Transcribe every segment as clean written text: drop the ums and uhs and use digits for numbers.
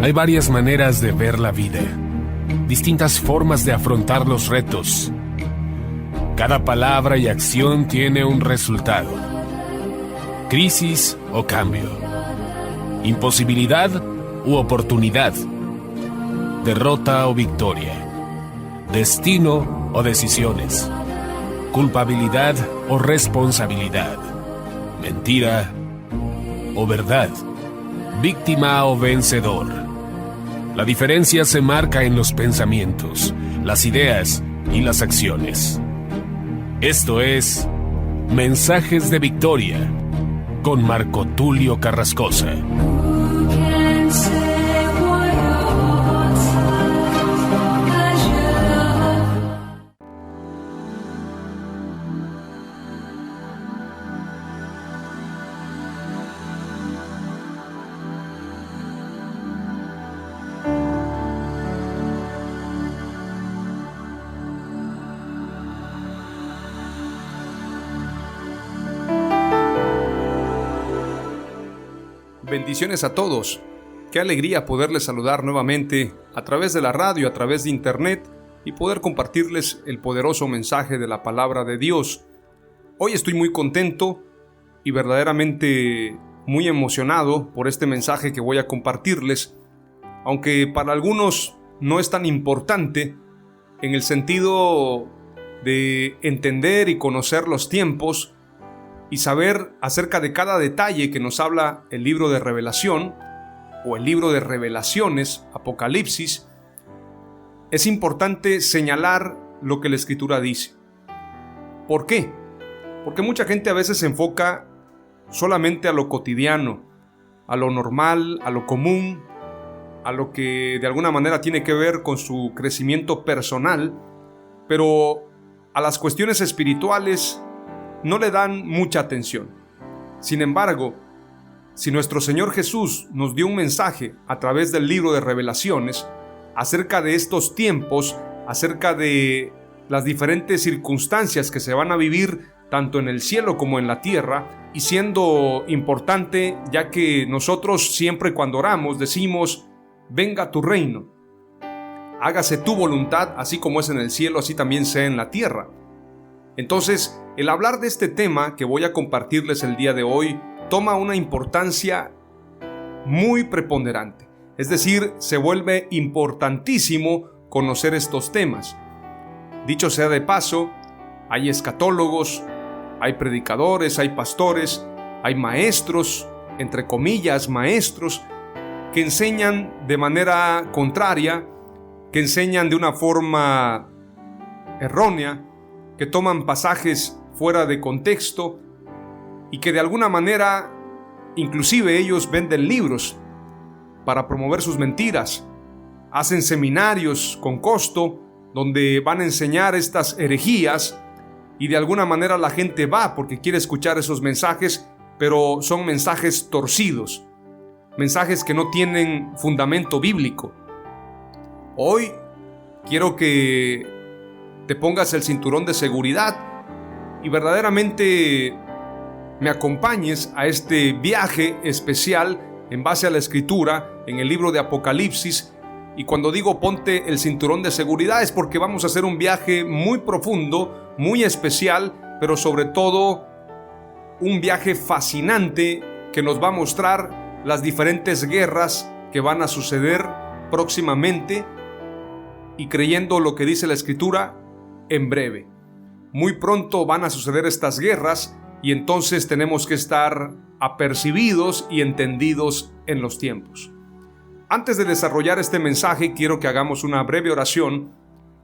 Hay varias maneras de ver la vida, distintas formas de afrontar los retos. Cada palabra y acción tiene un resultado. Crisis o cambio. Imposibilidad u oportunidad. Derrota o victoria. Destino o decisiones. Culpabilidad o responsabilidad. Mentira o verdad. Víctima o vencedor. La diferencia se marca en los pensamientos, las ideas y las acciones. Esto es Mensajes de Victoria con Marco Tulio Carrascosa. Bendiciones a todos. Qué alegría poderles saludar nuevamente a través de la radio, a través de internet y poder compartirles el poderoso mensaje de la palabra de Dios. Hoy estoy muy contento y verdaderamente muy emocionado por este mensaje que voy a compartirles, aunque para algunos no es tan importante en el sentido de entender y conocer los tiempos y saber acerca de cada detalle que nos habla el libro de Revelación o el libro de Revelaciones, Apocalipsis. Es importante señalar lo que la Escritura dice. ¿Por qué? Porque mucha gente a veces se enfoca solamente a lo cotidiano, a lo normal, a lo común, a lo que de alguna manera tiene que ver con su crecimiento personal, pero a las cuestiones espirituales no le dan mucha atención. Sin embargo, si nuestro Señor Jesús nos dio un mensaje a través del libro de Revelaciones acerca de estos tiempos, acerca de las diferentes circunstancias que se van a vivir tanto en el cielo como en la tierra, y siendo importante ya que nosotros siempre cuando oramos decimos: venga tu reino, hágase tu voluntad, así como es en el cielo, así también sea en la tierra. Entonces, el hablar de este tema que voy a compartirles el día de hoy toma una importancia muy preponderante. Es decir, se vuelve importantísimo conocer estos temas. Dicho sea de paso, hay escatólogos, hay predicadores, hay pastores, hay maestros, entre comillas, maestros, que enseñan de manera contraria, que enseñan de una forma errónea, que toman pasajes fuera de contexto y que de alguna manera inclusive ellos venden libros para promover sus mentiras, hacen seminarios con costo donde van a enseñar estas herejías y de alguna manera la gente va porque quiere escuchar esos mensajes, pero son mensajes torcidos, mensajes que no tienen fundamento bíblico. Hoy quiero que te pongas el cinturón de seguridad y verdaderamente me acompañes a este viaje especial en base a la Escritura en el libro de Apocalipsis. Y cuando digo ponte el cinturón de seguridad es porque vamos a hacer un viaje muy profundo, muy especial, pero sobre todo un viaje fascinante que nos va a mostrar las diferentes guerras que van a suceder próximamente y, creyendo lo que dice la Escritura, en breve. Muy pronto van a suceder estas guerras y entonces tenemos que estar apercibidos y entendidos en los tiempos. Antes de desarrollar este mensaje, quiero que hagamos una breve oración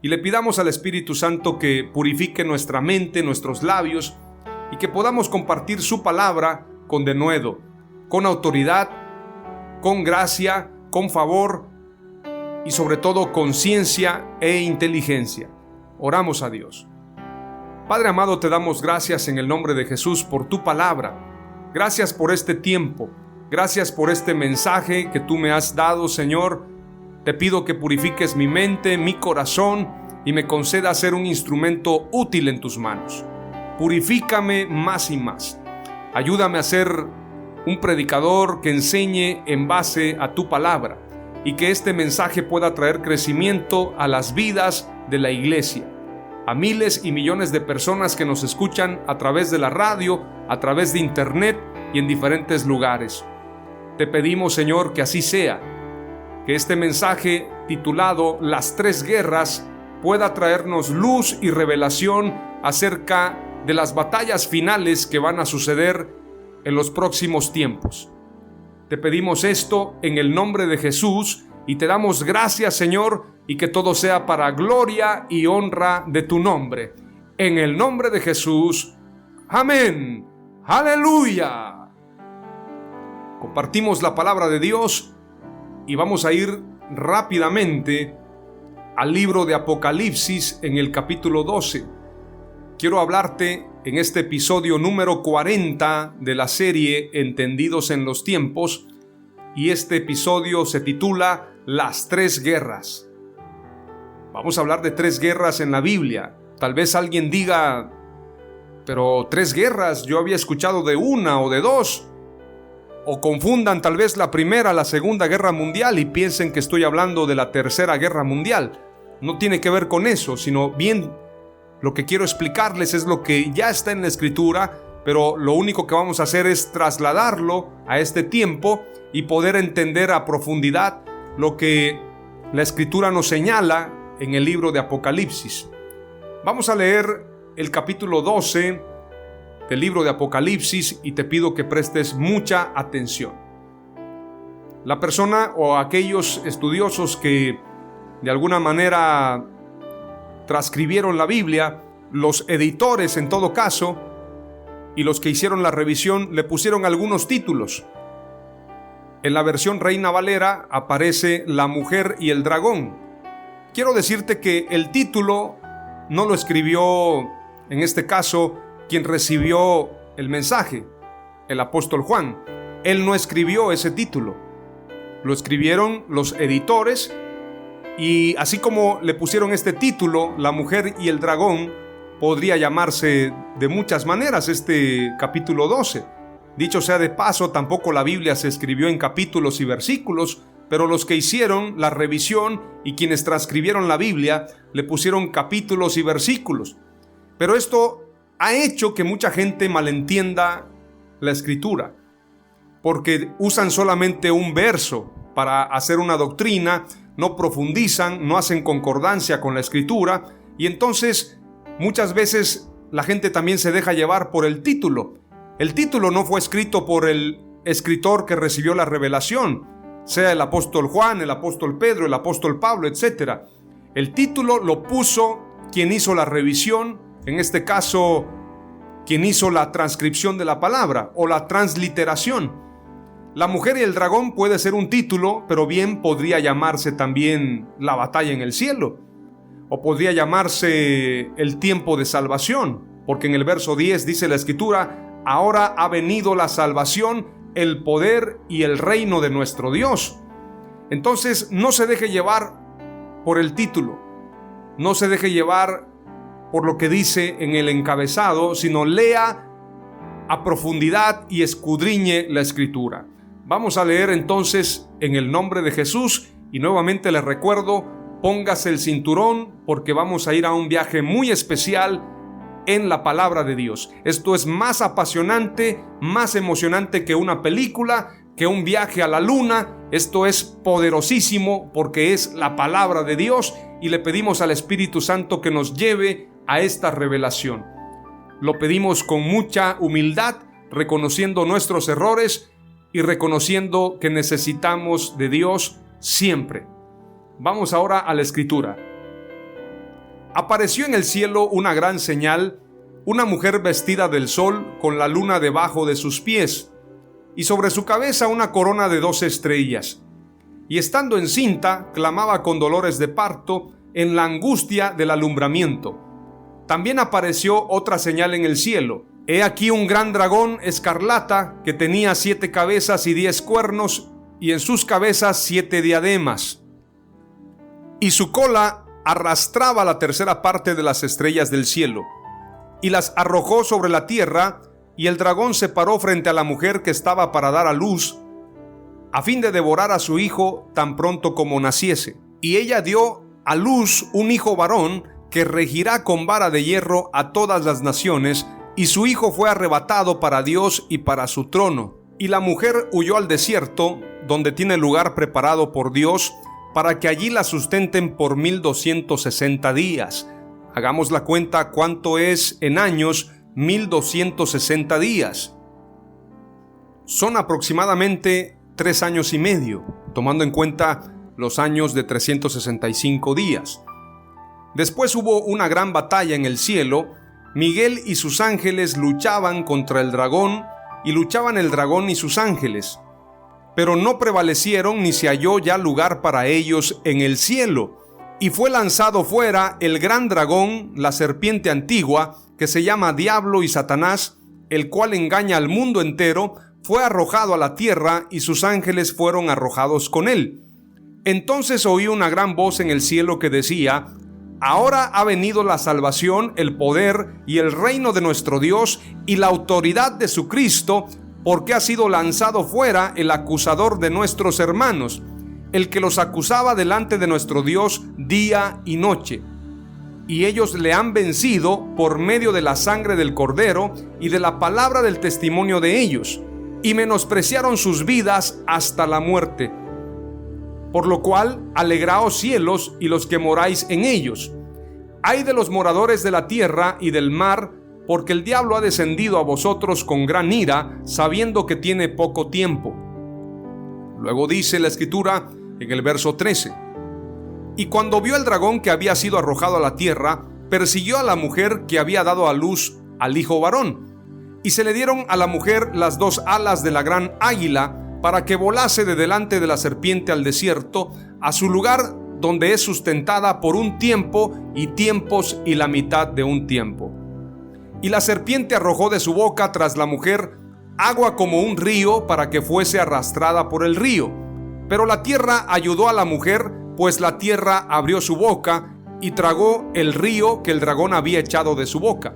y le pidamos al Espíritu Santo que purifique nuestra mente, nuestros labios, y que podamos compartir su palabra con denuedo, con autoridad, con gracia, con favor y sobre todo con ciencia e inteligencia. Oramos a Dios. Padre amado, te damos gracias en el nombre de Jesús por tu palabra. Gracias por este tiempo. Gracias por este mensaje que tú me has dado, Señor. Te pido que purifiques mi mente, mi corazón y me conceda ser un instrumento útil en tus manos. Purifícame más y más. Ayúdame a ser un predicador que enseñe en base a tu palabra. y que este mensaje pueda traer crecimiento a las vidas de la iglesia, a miles y millones de personas que nos escuchan a través de la radio, a través de internet y en diferentes lugares. Te pedimos, Señor, que así sea, que este mensaje titulado Las Tres Guerras pueda traernos luz y revelación acerca de las batallas finales que van a suceder en los próximos tiempos. Te pedimos esto en el nombre de Jesús y te damos gracias, Señor, y que todo sea para gloria y honra de tu nombre. En el nombre de Jesús. Amén. Aleluya. Compartimos la palabra de Dios y vamos a ir rápidamente al libro de Apocalipsis en el capítulo 12. Quiero hablarte en este episodio número 40 de la serie Entendidos en los Tiempos, y este episodio se titula Las Tres Guerras. Vamos a hablar de tres guerras en la Biblia. Tal vez alguien diga, pero tres guerras, yo había escuchado de una o de dos. O confundan tal vez la primera, la Segunda Guerra Mundial y piensen que estoy hablando de la Tercera Guerra Mundial. No tiene que ver con eso, sino bien lo que quiero explicarles es lo que ya está en la Escritura, pero lo único que vamos a hacer es trasladarlo a este tiempo y poder entender a profundidad lo que la Escritura nos señala en el libro de Apocalipsis. Vamos a leer el capítulo 12 del libro de Apocalipsis y te pido que prestes mucha atención. La persona o aquellos estudiosos que de alguna manera transcribieron la Biblia, los editores en todo caso, y los que hicieron la revisión le pusieron algunos títulos. En la versión Reina Valera aparece La Mujer y el Dragón. Quiero decirte que el título no lo escribió, en este caso, quien recibió el mensaje, el apóstol Juan. Él no escribió ese título. Lo escribieron los editores. Y así como le pusieron este título, La Mujer y el Dragón, podría llamarse de muchas maneras este capítulo 12. Dicho sea de paso, tampoco la Biblia se escribió en capítulos y versículos, pero los que hicieron la revisión y quienes transcribieron la Biblia le pusieron capítulos y versículos. Pero esto ha hecho que mucha gente malentienda la Escritura, porque usan solamente un verso para hacer una doctrina, no profundizan, no hacen concordancia con la Escritura, y entonces muchas veces la gente también se deja llevar por el título. El título no fue escrito por el escritor que recibió la revelación, sea el apóstol Juan, el apóstol Pedro, el apóstol Pablo, etc. El título lo puso quien hizo la revisión, en este caso, quien hizo la transcripción de la palabra o la transliteración. La Mujer y el Dragón puede ser un título, pero bien podría llamarse también La Batalla en el Cielo, o podría llamarse El Tiempo de Salvación, porque en el verso 10 dice la Escritura: ahora ha venido la salvación, el poder y el reino de nuestro Dios. Entonces no se deje llevar por el título, no se deje llevar por lo que dice en el encabezado, sino lea a profundidad y escudriñe la Escritura. Vamos a leer entonces en el nombre de Jesús y nuevamente les recuerdo, póngase el cinturón porque vamos a ir a un viaje muy especial en la palabra de Dios. Esto es más apasionante, más emocionante que una película, que un viaje a la luna. Esto es poderosísimo porque es la palabra de Dios y le pedimos al Espíritu Santo que nos lleve a esta revelación. Lo pedimos con mucha humildad, reconociendo nuestros errores y reconociendo que necesitamos de Dios siempre. Vamos ahora a la Escritura. Apareció en el cielo una gran señal, una mujer vestida del sol con la luna debajo de sus pies, y sobre su cabeza una corona de 12 estrellas. Y estando encinta, clamaba con dolores de parto en la angustia del alumbramiento. También apareció otra señal en el cielo. He aquí un gran dragón escarlata que tenía 7 cabezas y 10 cuernos, y en sus cabezas 7 diademas. Y su cola arrastraba la tercera parte de las estrellas del cielo, y las arrojó sobre la tierra, y el dragón se paró frente a la mujer que estaba para dar a luz. a fin de devorar a su hijo tan pronto como naciese. Y ella dio a luz un hijo varón que regirá con vara de hierro a todas las naciones, y su hijo fue arrebatado para Dios y para su trono. Y la mujer huyó al desierto, donde tiene lugar preparado por Dios, para que allí la sustenten por 1260 días. Hagamos la cuenta cuánto es en años 1260 días. Son aproximadamente 3 años y medio, tomando en cuenta los años de 365 días. Después hubo una gran batalla en el cielo. Miguel y sus ángeles luchaban contra el dragón, y luchaban el dragón y sus ángeles. Pero no prevalecieron, ni se halló ya lugar para ellos en el cielo. Y fue lanzado fuera el gran dragón, la serpiente antigua, que se llama Diablo y Satanás, el cual engaña al mundo entero. Fue arrojado a la tierra, y sus ángeles fueron arrojados con él. Entonces oí una gran voz en el cielo que decía: Ahora ha venido la salvación, el poder y el reino de nuestro Dios y la autoridad de su Cristo, porque ha sido lanzado fuera el acusador de nuestros hermanos, el que los acusaba delante de nuestro Dios día y noche. Y ellos le han vencido por medio de la sangre del Cordero y de la palabra del testimonio de ellos, y menospreciaron sus vidas hasta la muerte. Por lo cual, alegraos cielos y los que moráis en ellos. Ay de los moradores de la tierra y del mar, porque el diablo ha descendido a vosotros con gran ira, sabiendo que tiene poco tiempo. Luego dice la Escritura en el verso 13: Y cuando vio el dragón que había sido arrojado a la tierra, persiguió a la mujer que había dado a luz al hijo varón. Y se le dieron a la mujer las 2 alas de la gran águila, para que volase de delante de la serpiente al desierto, a su lugar donde es sustentada por un tiempo y tiempos y la mitad de un tiempo. Y la serpiente arrojó de su boca tras la mujer agua como un río, para que fuese arrastrada por el río. Pero la tierra ayudó a la mujer, pues la tierra abrió su boca y tragó el río que el dragón había echado de su boca.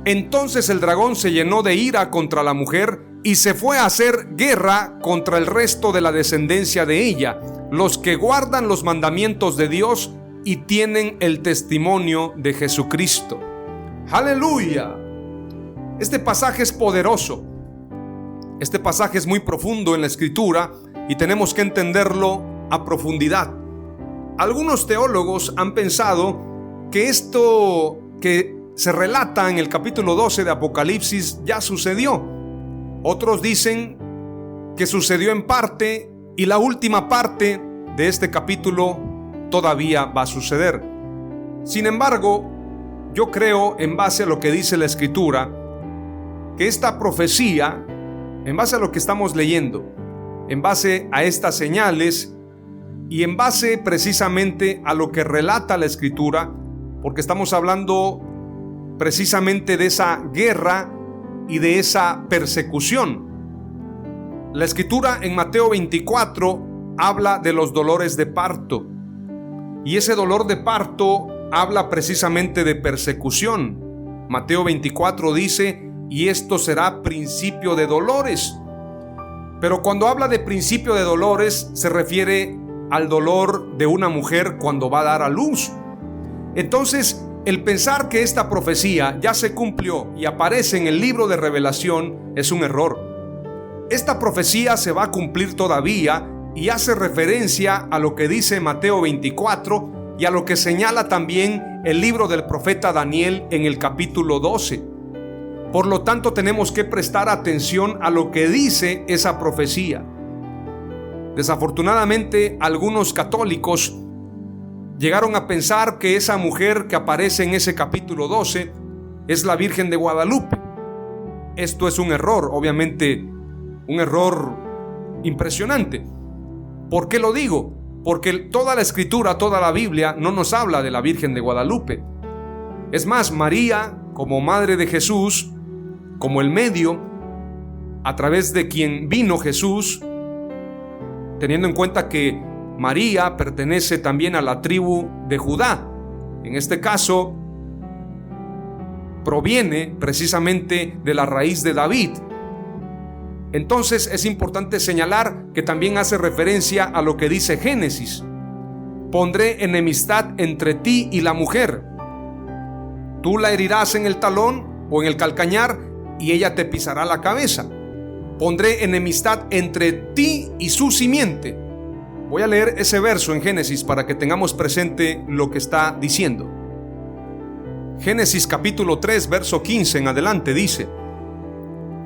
Entonces el dragón se llenó de ira contra la mujer y se fue a hacer guerra contra el resto de la descendencia de ella, los que guardan los mandamientos de Dios y tienen el testimonio de Jesucristo. ¡Aleluya! Este pasaje es poderoso. Este pasaje es muy profundo en la Escritura y tenemos que entenderlo a profundidad. Algunos teólogos han pensado que esto que se relata en el capítulo 12 de Apocalipsis ya sucedió. Otros dicen que sucedió en parte y la última parte de este capítulo todavía va a suceder. Sin embargo, yo creo, en base a lo que dice la Escritura, que esta profecía, en base a lo que estamos leyendo, en base a estas señales y en base precisamente a lo que relata la Escritura, porque estamos hablando precisamente de esa guerra y de esa persecución. La Escritura en Mateo 24 habla de los dolores de parto, y ese dolor de parto habla precisamente de persecución. Mateo 24 dice: y esto será principio de dolores. Pero cuando habla de principio de dolores, se refiere al dolor de una mujer cuando va a dar a luz. Entonces, el pensar que esta profecía ya se cumplió y aparece en el libro de Revelación es un error. Esta profecía se va a cumplir todavía y hace referencia a lo que dice Mateo 24 y a lo que señala también el libro del profeta Daniel en el capítulo 12. Por lo tanto, tenemos que prestar atención a lo que dice esa profecía. Desafortunadamente, algunos católicos llegaron a pensar que esa mujer que aparece en ese capítulo 12 es la Virgen de Guadalupe. Esto es un error, obviamente un error impresionante. ¿Por qué lo digo? Porque toda la Escritura, toda la Biblia no nos habla de la Virgen de Guadalupe. Es más, María, como madre de Jesús, como el medio a través de quien vino Jesús, teniendo en cuenta que María pertenece también a la tribu de Judá. En este caso, proviene precisamente de la raíz de David. Entonces es importante señalar que también hace referencia a lo que dice Génesis. Pondré enemistad entre ti y la mujer. Tú la herirás en el talón o en el calcañar y ella te pisará la cabeza. Pondré enemistad entre ti y su simiente. Voy a leer ese verso en Génesis para que tengamos presente lo que está diciendo. Génesis capítulo 3, verso 15 en adelante dice: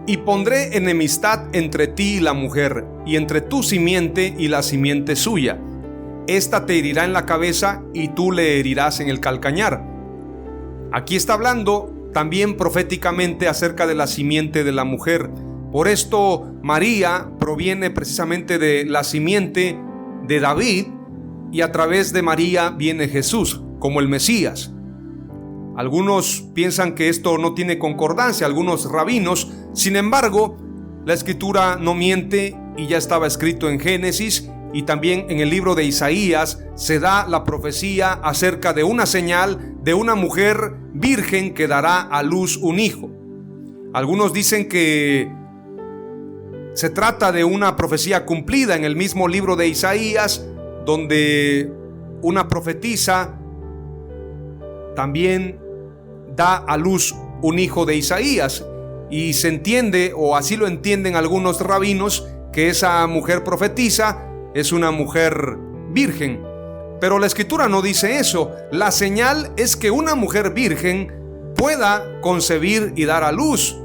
y pondré enemistad entre ti y la mujer, y entre tu simiente y la simiente suya. Esta te herirá en la cabeza y tú le herirás en el calcañar. Aquí está hablando también proféticamente acerca de la simiente de la mujer. Por esto María proviene precisamente de la simiente de David, y a través de María viene Jesús como el Mesías. Algunos piensan que esto no tiene concordancia, algunos rabinos. Sin embargo, la escritura no miente y ya estaba escrito en Génesis, y también en el libro de Isaías se da la profecía acerca de una señal de una mujer virgen que dará a luz un hijo. Algunos dicen que se trata de una profecía cumplida en el mismo libro de Isaías, donde una profetisa también da a luz un hijo de Isaías, y se entiende, o así lo entienden algunos rabinos, que esa mujer profetisa es una mujer virgen. Pero la escritura no dice eso. La señal es que una mujer virgen pueda concebir y dar a luz.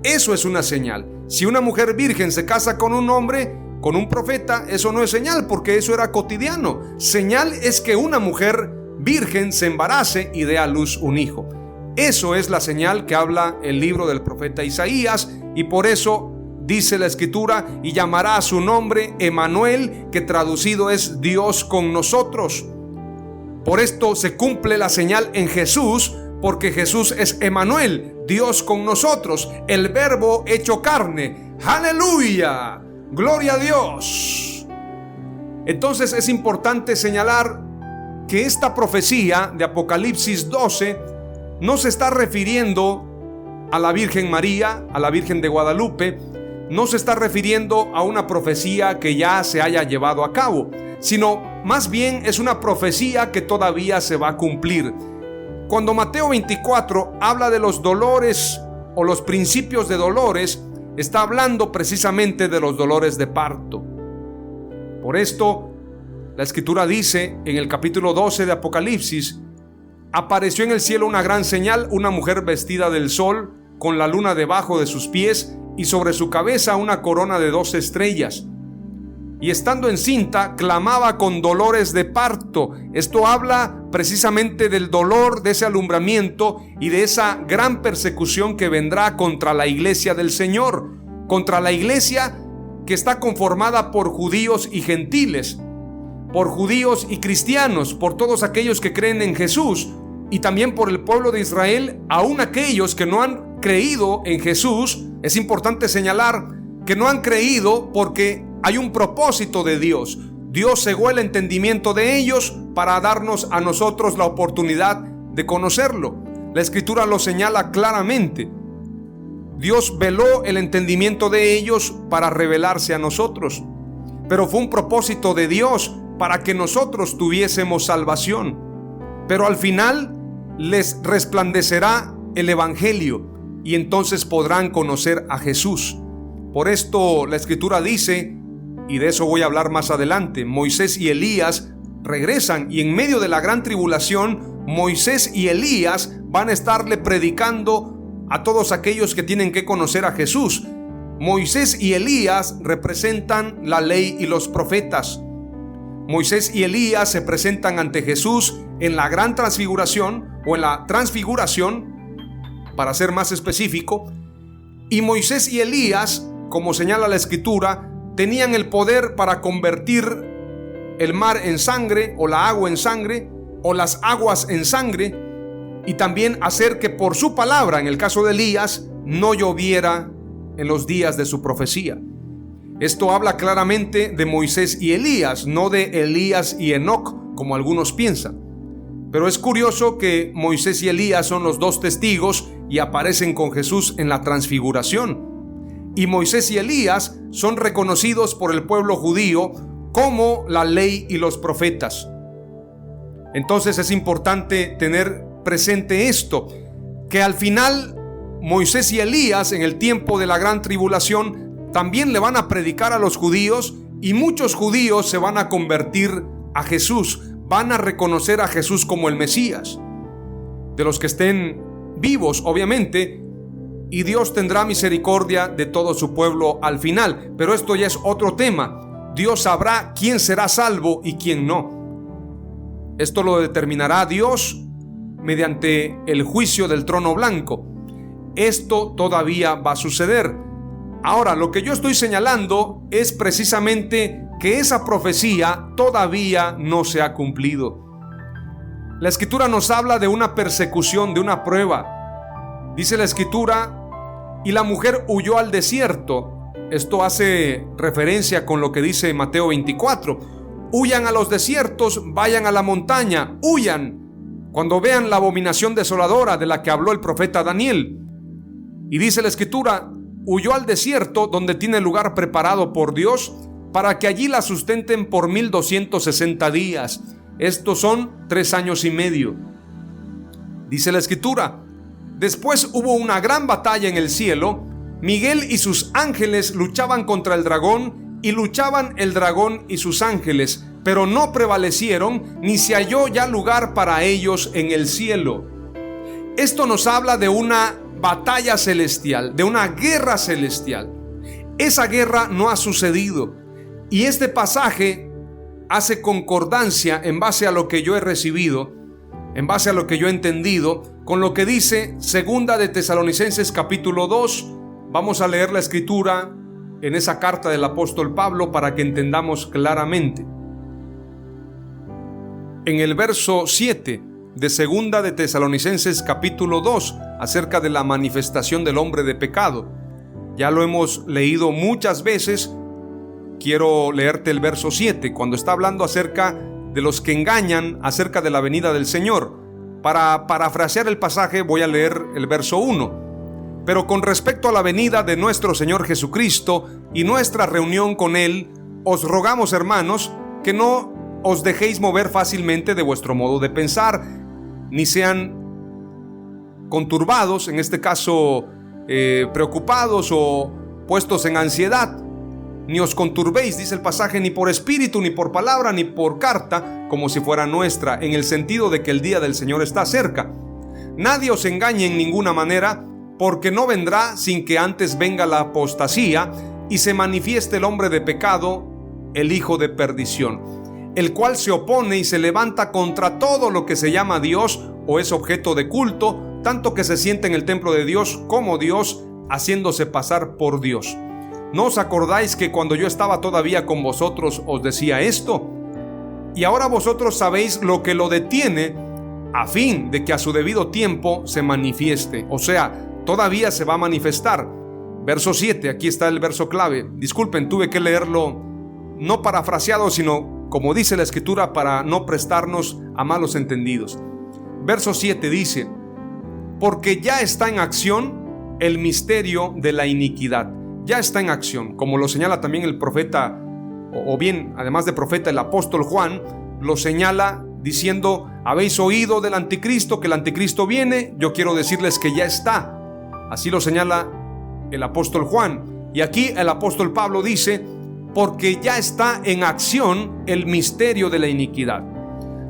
Eso es una señal. Si una mujer virgen se casa con un hombre, con un profeta, eso no es señal, porque eso era cotidiano. Señal es que una mujer virgen se embarace y dé a luz un hijo. Eso es la señal que habla el libro del profeta Isaías, y por eso dice la escritura: y llamará a su nombre Emanuel, que traducido es Dios con nosotros. Por esto se cumple la señal en Jesús, porque Jesús es Emanuel, Dios con nosotros, el verbo hecho carne. ¡Aleluya! ¡Gloria a Dios! Entonces es importante señalar que esta profecía de Apocalipsis 12 no se está refiriendo a la Virgen María, a la Virgen de Guadalupe. No se está refiriendo a una profecía que ya se haya llevado a cabo, sino más bien es una profecía que todavía se va a cumplir. Cuando Mateo 24 habla de los dolores o los principios de dolores, está hablando precisamente de los dolores de parto. Por esto, la escritura dice en el capítulo 12 de Apocalipsis: apareció en el cielo una gran señal, una mujer vestida del sol, con la luna debajo de sus pies, y sobre su cabeza una corona de 12 estrellas. Y estando encinta, clamaba con dolores de parto. Esto habla precisamente del dolor, de ese alumbramiento y de esa gran persecución que vendrá contra la iglesia del Señor, contra la iglesia que está conformada por judíos y gentiles, por judíos y cristianos, por todos aquellos que creen en Jesús, y también por el pueblo de Israel, aun aquellos que no han creído en Jesús. Es importante señalar que no han creído porque hay un propósito de Dios. Dios cegó el entendimiento de ellos para darnos a nosotros la oportunidad de conocerlo. La escritura lo señala claramente. Dios veló el entendimiento de ellos para revelarse a nosotros, pero fue un propósito de Dios para que nosotros tuviésemos salvación. Pero al final les resplandecerá el evangelio, y entonces podrán conocer a Jesús. Por esto la escritura dice, y de eso voy a hablar más adelante, Moisés y Elías regresan, y en medio de la gran tribulación, Moisés y Elías van a estarle predicando a todos aquellos que tienen que conocer a Jesús. Moisés y Elías representan la ley y los profetas. Moisés y Elías se presentan ante Jesús en la gran transfiguración, o en la transfiguración, para ser más específico. Y Moisés y Elías, como señala la escritura, tenían el poder para convertir el mar en sangre, o la agua en sangre, o las aguas en sangre, y también hacer que por su palabra, en el caso de Elías, no lloviera en los días de su profecía. Esto habla claramente de Moisés y Elías, no de Elías y Enoc, como algunos piensan. Pero es curioso que Moisés y Elías son los dos testigos y aparecen con Jesús en la transfiguración. y Moisés y Elías son reconocidos por el pueblo judío como la ley y los profetas. Entonces es importante tener presente esto, que al final Moisés y Elías, en el tiempo de la gran tribulación, también le van a predicar a los judíos, y muchos judíos se van a convertir a Jesús, van a reconocer a Jesús como el Mesías, de los que estén vivos, obviamente, y Dios tendrá misericordia de todo su pueblo al final. Pero esto ya es otro tema. Dios sabrá quién será salvo y quién no. Esto lo determinará Dios mediante el juicio del trono blanco. Esto todavía va a suceder. Ahora, lo que yo estoy señalando es precisamente que esa profecía todavía no se ha cumplido. La Escritura nos habla de una persecución, de una prueba. Dice la Escritura: y la mujer huyó al desierto. Esto hace referencia con lo que dice Mateo 24. Huyan a los desiertos, vayan a la montaña, huyan cuando vean la abominación desoladora de la que habló el profeta Daniel. Y dice la Escritura: huyó al desierto, donde tiene lugar preparado por Dios, para que allí la sustenten por 1260 días. Estos son 3 años y medio. Dice la Escritura: después hubo una gran batalla en el cielo. Miguel y sus ángeles luchaban contra el dragón, y luchaban el dragón y sus ángeles, pero no prevalecieron, ni se halló ya lugar para ellos en el cielo. Esto nos habla de una batalla celestial, de una guerra celestial. Esa guerra no ha sucedido, y este pasaje hace concordancia en base a lo que yo he recibido, en base a lo que yo he entendido, con lo que dice Segunda de Tesalonicenses capítulo 2. Vamos a leer la Escritura en esa carta del apóstol Pablo para que entendamos claramente. En el verso 7 de Segunda de Tesalonicenses capítulo 2, acerca de la manifestación del hombre de pecado. Ya lo hemos leído muchas veces. Quiero leerte el verso 7, cuando está hablando acerca de los que engañan acerca de la venida del Señor. Para parafrasear el pasaje voy a leer el verso 1. Pero con respecto a la venida de nuestro Señor Jesucristo y nuestra reunión con Él, os rogamos, hermanos, que no os dejéis mover fácilmente de vuestro modo de pensar, ni sean conturbados, en este caso preocupados o puestos en ansiedad. Ni os conturbéis, dice el pasaje, ni por espíritu, ni por palabra, ni por carta, como si fuera nuestra, en el sentido de que el día del Señor está cerca. Nadie os engañe en ninguna manera, porque no vendrá sin que antes venga la apostasía y se manifieste el hombre de pecado, el hijo de perdición, el cual se opone y se levanta contra todo lo que se llama Dios o es objeto de culto, tanto que se siente en el templo de Dios como Dios, haciéndose pasar por Dios. ¿No os acordáis que cuando yo estaba todavía con vosotros os decía esto? Y ahora vosotros sabéis lo que lo detiene, a fin de que a su debido tiempo se manifieste. O sea, todavía se va a manifestar. Verso 7, aquí está el verso clave. Disculpen, tuve que leerlo no parafraseado, sino como dice la Escritura, para no prestarnos a malos entendidos. Verso 7 dice: porque ya está en acción el misterio de la iniquidad. Ya está en acción, como lo señala también el profeta, o bien, además de profeta, el apóstol Juan, lo señala diciendo: habéis oído del anticristo, que el anticristo viene. Yo quiero decirles que ya está. Así lo señala el apóstol Juan. Y aquí el apóstol Pablo dice: porque ya está en acción el misterio de la iniquidad.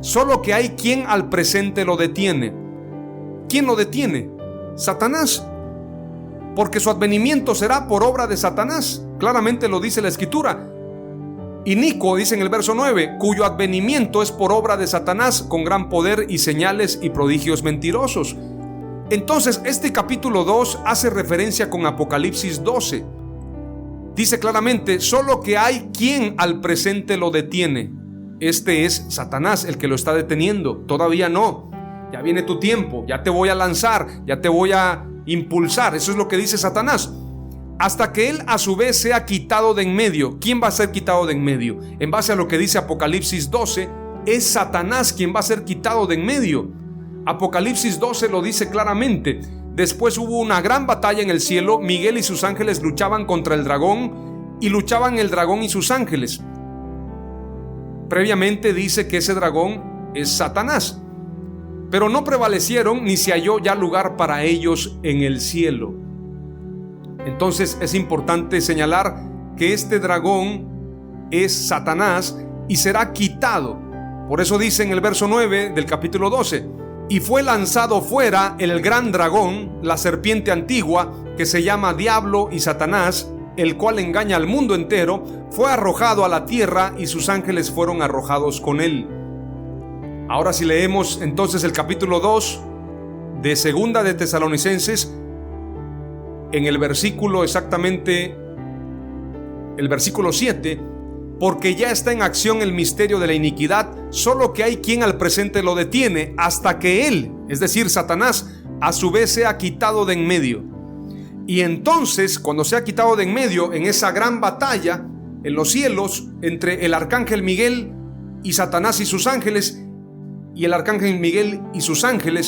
Solo que hay quien al presente lo detiene. ¿Quién lo detiene? Satanás. Porque su advenimiento será por obra de Satanás. Claramente lo dice la Escritura. Inicuo, dice en el verso 9, cuyo advenimiento es por obra de Satanás, con gran poder y señales y prodigios mentirosos. Entonces, este capítulo 2 hace referencia con Apocalipsis 12. Dice claramente: solo que hay quien al presente lo detiene. Este es Satanás el que lo está deteniendo. Todavía no. Ya viene tu tiempo, ya te voy a lanzar, ya te voy a impulsar. Eso es lo que dice Satanás. Hasta que él a su vez sea quitado de en medio. ¿Quién va a ser quitado de en medio? En base a lo que dice Apocalipsis 12, es Satanás quien va a ser quitado de en medio. Apocalipsis 12 lo dice claramente. Después hubo una gran batalla en el cielo. Miguel y sus ángeles luchaban contra el dragón, y luchaban el dragón y sus ángeles. Previamente dice que ese dragón es Satanás, pero no prevalecieron, ni se halló ya lugar para ellos en el cielo. Entonces es importante señalar que este dragón es Satanás y será quitado. Por eso dice en el verso 9 del capítulo 12: y fue lanzado fuera el gran dragón, la serpiente antigua, que se llama Diablo y Satanás, el cual engaña al mundo entero. Fue arrojado a la tierra, y sus ángeles fueron arrojados con él. Ahora, si leemos entonces el capítulo 2 de Segunda de Tesalonicenses, en el versículo exactamente, el versículo 7: porque ya está en acción el misterio de la iniquidad, solo que hay quien al presente lo detiene, hasta que él, es decir, Satanás, a su vez sea quitado de en medio. Y entonces, cuando sea quitado de en medio, en esa gran batalla en los cielos entre el arcángel Miguel y Satanás y sus ángeles, y el arcángel Miguel y sus ángeles,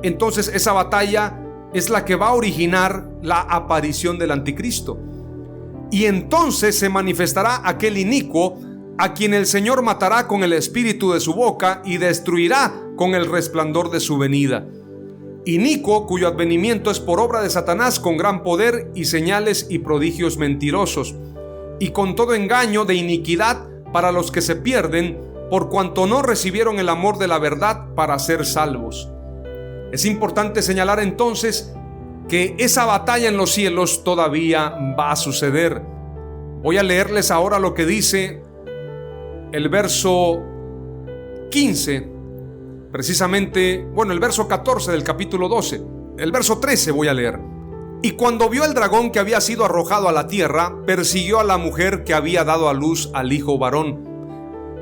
entonces esa batalla es la que va a originar la aparición del anticristo. Y entonces se manifestará aquel inicuo, a quien el Señor matará con el espíritu de su boca y destruirá con el resplandor de su venida. Inicuo, cuyo advenimiento es por obra de Satanás, con gran poder y señales y prodigios mentirosos, y con todo engaño de iniquidad para los que se pierden, por cuanto no recibieron el amor de la verdad para ser salvos. Es importante señalar entonces que esa batalla en los cielos todavía va a suceder. Voy a leerles ahora lo que dice el verso 15, precisamente, el verso 14 del capítulo 12. El verso 13 voy a leer. Y cuando vio el dragón que había sido arrojado a la tierra, persiguió a la mujer que había dado a luz al hijo varón.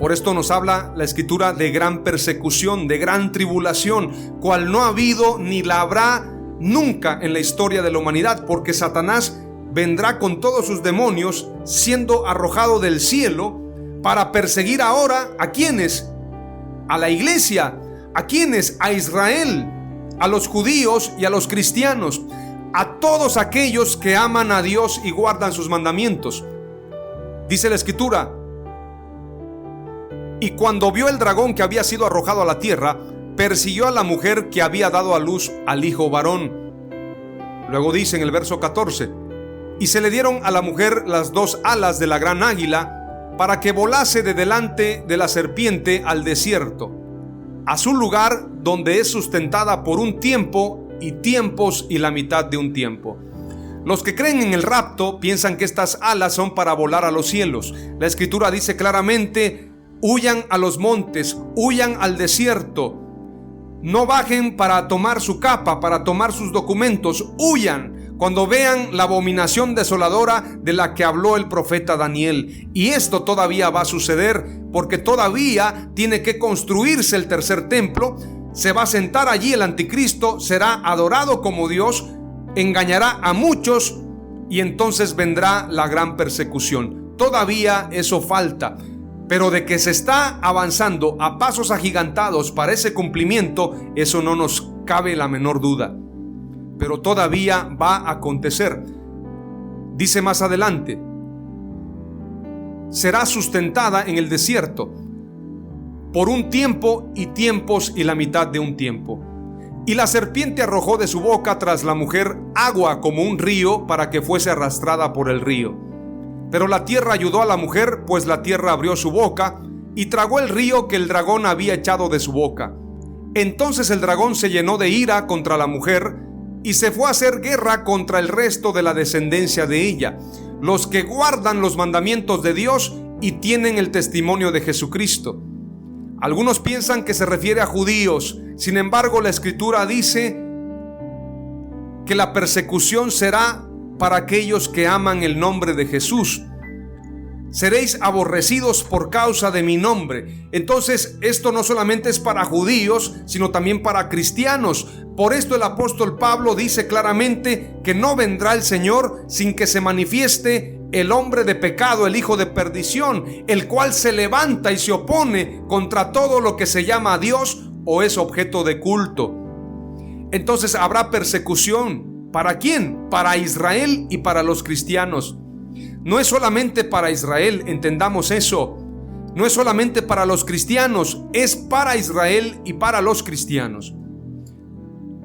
Por esto nos habla la escritura de gran persecución, de gran tribulación, cual no ha habido ni la habrá nunca en la historia de la humanidad, porque Satanás vendrá con todos sus demonios, siendo arrojado del cielo, para perseguir ahora ¿a quiénes? A la iglesia. ¿A quiénes? A Israel, a los judíos y a los cristianos, a todos aquellos que aman a Dios y guardan sus mandamientos. Dice la escritura: y cuando vio el dragón que había sido arrojado a la tierra, persiguió a la mujer que había dado a luz al hijo varón. Luego dice en el verso 14: y se le dieron a la mujer las dos alas de la gran águila, para que volase de delante de la serpiente al desierto, a su lugar donde es sustentada por un tiempo y tiempos y la mitad de un tiempo. Los que creen en el rapto piensan que estas alas son para volar a los cielos. La escritura dice claramente: huyan a los montes, huyan al desierto, no bajen para tomar su capa, para tomar sus documentos, huyan cuando vean la abominación desoladora de la que habló el profeta Daniel. Y esto todavía va a suceder, porque todavía tiene que construirse el tercer templo. Se va a sentar allí el anticristo, será adorado como Dios, engañará a muchos, y entonces vendrá la gran persecución. Todavía eso falta, pero de que se está avanzando a pasos agigantados para ese cumplimiento, eso no nos cabe la menor duda. Pero todavía va a acontecer. Dice más adelante: será sustentada en el desierto por un tiempo y tiempos y la mitad de un tiempo. Y la serpiente arrojó de su boca tras la mujer agua como un río, para que fuese arrastrada por el río. Pero la tierra ayudó a la mujer, pues la tierra abrió su boca y tragó el río que el dragón había echado de su boca. Entonces el dragón se llenó de ira contra la mujer y se fue a hacer guerra contra el resto de la descendencia de ella, los que guardan los mandamientos de Dios y tienen el testimonio de Jesucristo. Algunos piensan que se refiere a judíos. Sin embargo, la escritura dice que la persecución será para aquellos que aman el nombre de Jesús. Seréis aborrecidos por causa de mi nombre. Entonces, esto no solamente es para judíos, sino también para cristianos. Por esto el apóstol Pablo dice claramente que no vendrá el Señor sin que se manifieste el hombre de pecado, el hijo de perdición, el cual se levanta y se opone contra todo lo que se llama Dios o es objeto de culto. Entonces habrá persecución. ¿Para quién? Para Israel y para los cristianos. No es solamente para Israel, entendamos eso. No es solamente para los cristianos, es para Israel y para los cristianos.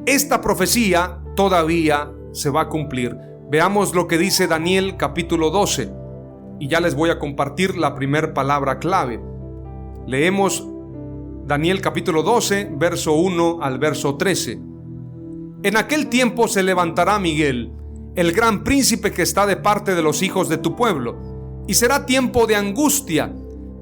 Esta profecía todavía se va a cumplir. Veamos lo que dice Daniel capítulo 12. Y ya les voy a compartir la primera palabra clave. Leemos Daniel capítulo 12, verso 1 al verso 13. En aquel tiempo se levantará Miguel, el gran príncipe que está de parte de los hijos de tu pueblo, y será tiempo de angustia,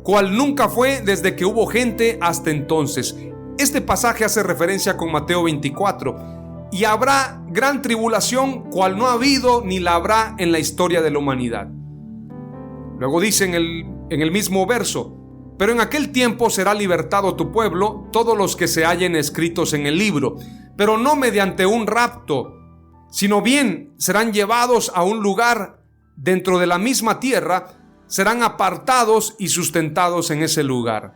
cual nunca fue desde que hubo gente hasta entonces. Este pasaje hace referencia con Mateo 24. Y habrá gran tribulación, cual no ha habido ni la habrá en la historia de la humanidad. Luego dice en el mismo verso: pero en aquel tiempo será libertado tu pueblo, todos los que se hallen escritos en el libro, pero no mediante un rapto, sino bien serán llevados a un lugar dentro de la misma tierra, serán apartados y sustentados en ese lugar.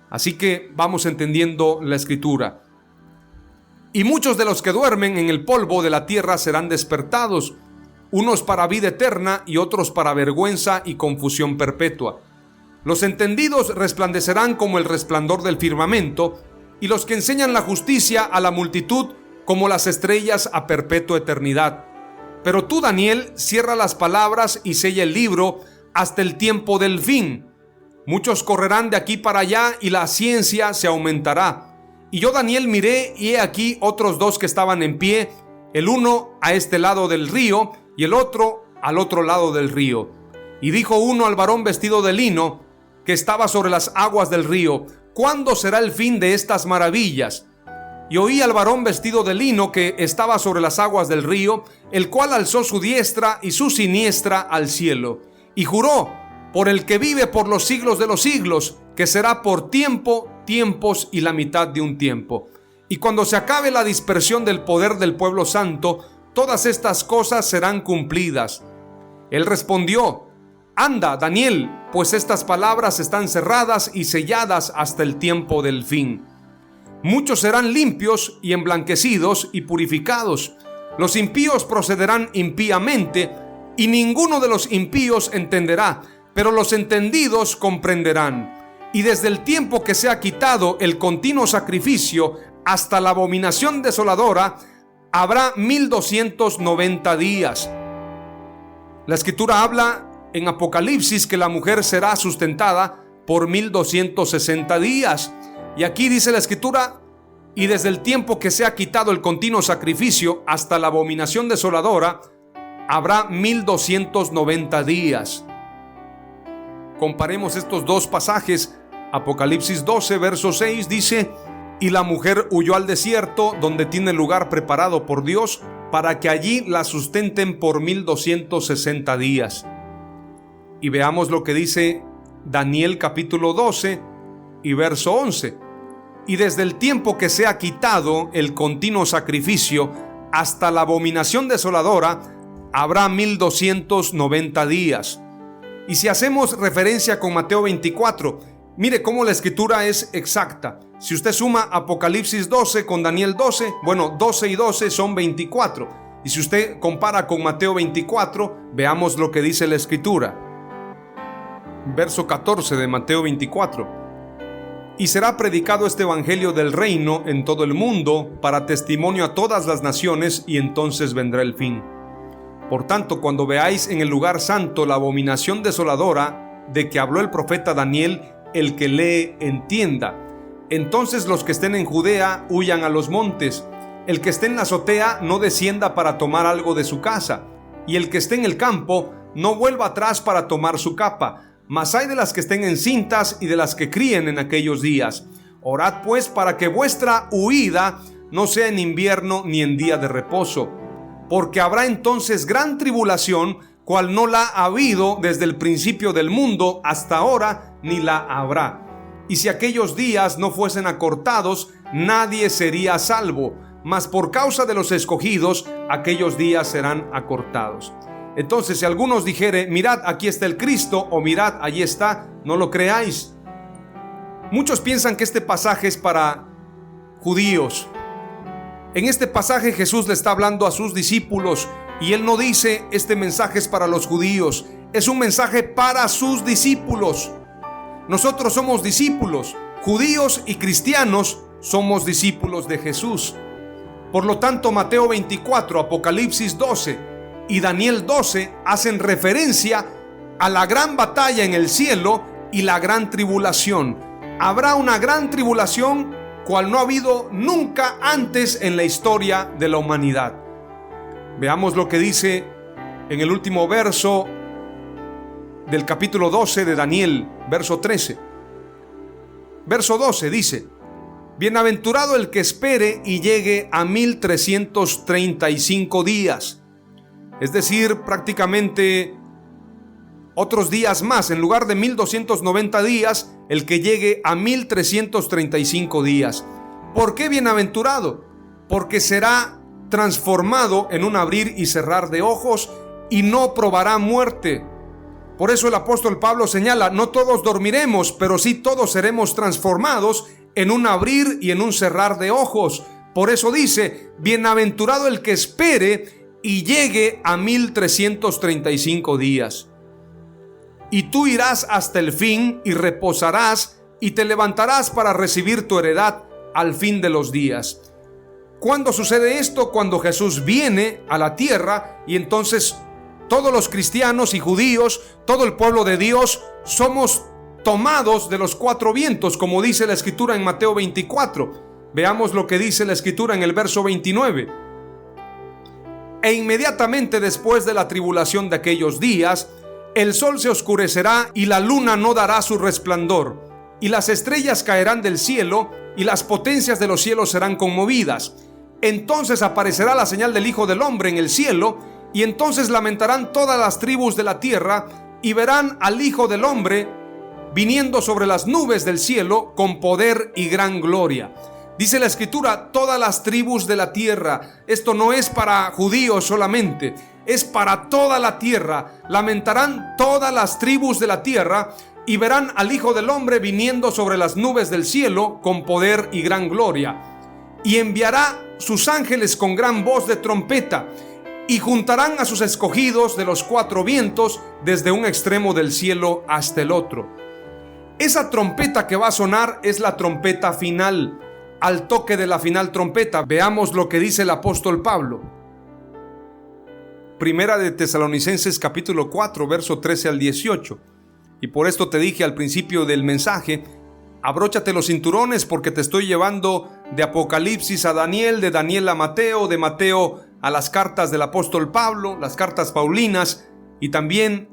Así que vamos entendiendo la escritura. Y muchos de los que duermen en el polvo de la tierra serán despertados, unos para vida eterna y otros para vergüenza y confusión perpetua. Los entendidos resplandecerán como el resplandor del firmamento, y los que enseñan la justicia a la multitud como las estrellas a perpetua eternidad. Pero tú, Daniel, cierra las palabras y sella el libro hasta el tiempo del fin. Muchos correrán de aquí para allá y la ciencia se aumentará. Y yo, Daniel, miré y he aquí otros dos que estaban en pie, el uno a este lado del río y el otro al otro lado del río. Y dijo uno al varón vestido de lino que estaba sobre las aguas del río: ¿cuándo será el fin de estas maravillas? Y oí al varón vestido de lino que estaba sobre las aguas del río, el cual alzó su diestra y su siniestra al cielo, y juró por el que vive por los siglos de los siglos, que será por tiempo, tiempos y la mitad de un tiempo. Y cuando se acabe la dispersión del poder del pueblo santo, todas estas cosas serán cumplidas. Él respondió: anda, Daniel, pues estas palabras están cerradas y selladas hasta el tiempo del fin. Muchos serán limpios y emblanquecidos y purificados. Los impíos procederán impíamente, y ninguno de los impíos entenderá, pero los entendidos comprenderán. Y desde el tiempo que se ha quitado el continuo sacrificio hasta la abominación desoladora, habrá 1290 días. La escritura habla en Apocalipsis que la mujer será sustentada por 1260 días. Y aquí dice la escritura: y desde el tiempo que se ha quitado el continuo sacrificio hasta la abominación desoladora, habrá 1290 días. Comparemos estos dos pasajes. Apocalipsis 12, verso 6 dice: y la mujer huyó al desierto, donde tiene lugar preparado por Dios, para que allí la sustenten por 1260 días. Y veamos lo que dice Daniel capítulo 12 y verso 11. Y desde el tiempo que se ha quitado el continuo sacrificio hasta la abominación desoladora, habrá 1290 días. Y si hacemos referencia con Mateo 24, mire cómo la escritura es exacta. Si usted suma Apocalipsis 12 con Daniel 12, 12 y 12 son 24. Y si usted compara con Mateo 24, veamos lo que dice la escritura. Verso 14 de Mateo 24. Y será predicado este evangelio del reino en todo el mundo para testimonio a todas las naciones, y entonces vendrá el fin. Por tanto, cuando veáis en el lugar santo la abominación desoladora de que habló el profeta Daniel, el que lee entienda. Entonces los que estén en Judea huyan a los montes. El que esté en la azotea no descienda para tomar algo de su casa. Y el que esté en el campo no vuelva atrás para tomar su capa. Mas hay de las que estén encintas y de las que críen en aquellos días. Orad pues para que vuestra huida no sea en invierno ni en día de reposo. Porque habrá entonces gran tribulación, cual no la ha habido desde el principio del mundo hasta ahora, ni la habrá. Y si aquellos días no fuesen acortados, nadie sería salvo. Mas por causa de los escogidos, aquellos días serán acortados. Entonces, si algunos dijere, mirad, aquí está el Cristo, o mirad, allí está, no lo creáis. Muchos piensan que este pasaje es para judíos. En este pasaje Jesús le está hablando a sus discípulos y Él no dice, este mensaje es para los judíos. Es un mensaje para sus discípulos. Nosotros somos discípulos, judíos y cristianos somos discípulos de Jesús. Por lo tanto, Mateo 24, Apocalipsis 12 y Daniel 12 hacen referencia a la gran batalla en el cielo y la gran tribulación. Habrá una gran tribulación cual no ha habido nunca antes en la historia de la humanidad. Veamos lo que dice en el último verso del capítulo 12 de Daniel, verso 13. Verso 12 dice: bienaventurado el que espere y llegue a 1335 días. Es decir, prácticamente otros días más. En lugar de 1290 días, el que llegue a 1335 días. ¿Por qué bienaventurado? Porque será transformado en un abrir y cerrar de ojos y no probará muerte. Por eso el apóstol Pablo señala, no todos dormiremos, pero sí todos seremos transformados en un abrir y en un cerrar de ojos. Por eso dice, bienaventurado el que espere y llegue a 1335 días. Y tú irás hasta el fin y reposarás y te levantarás para recibir tu heredad al fin de los días. ¿Cuándo sucede esto? Cuando Jesús viene a la tierra y entonces todos los cristianos y judíos, todo el pueblo de Dios, somos tomados de los cuatro vientos, como dice la Escritura en Mateo 24. Veamos lo que dice la Escritura en el verso 29. E inmediatamente después de la tribulación de aquellos días, el sol se oscurecerá y la luna no dará su resplandor, y las estrellas caerán del cielo, y las potencias de los cielos serán conmovidas. Entonces aparecerá la señal del Hijo del Hombre en el cielo, y entonces lamentarán todas las tribus de la tierra, y verán al Hijo del Hombre viniendo sobre las nubes del cielo con poder y gran gloria. Dice la Escritura, todas las tribus de la tierra. Esto no es para judíos solamente, es para toda la tierra. Lamentarán todas las tribus de la tierra y verán al Hijo del Hombre viniendo sobre las nubes del cielo con poder y gran gloria. Y enviará sus ángeles con gran voz de trompeta, y juntarán a sus escogidos de los cuatro vientos, desde un extremo del cielo hasta el otro. Esa trompeta que va a sonar es la trompeta final. Al toque de la final trompeta, veamos lo que dice el apóstol Pablo. Primera de Tesalonicenses capítulo 4, verso 13 al 18. Y por esto te dije al principio del mensaje, abróchate los cinturones porque te estoy llevando de Apocalipsis a Daniel, de Daniel a Mateo, de Mateo a las cartas del apóstol Pablo, las cartas paulinas, y también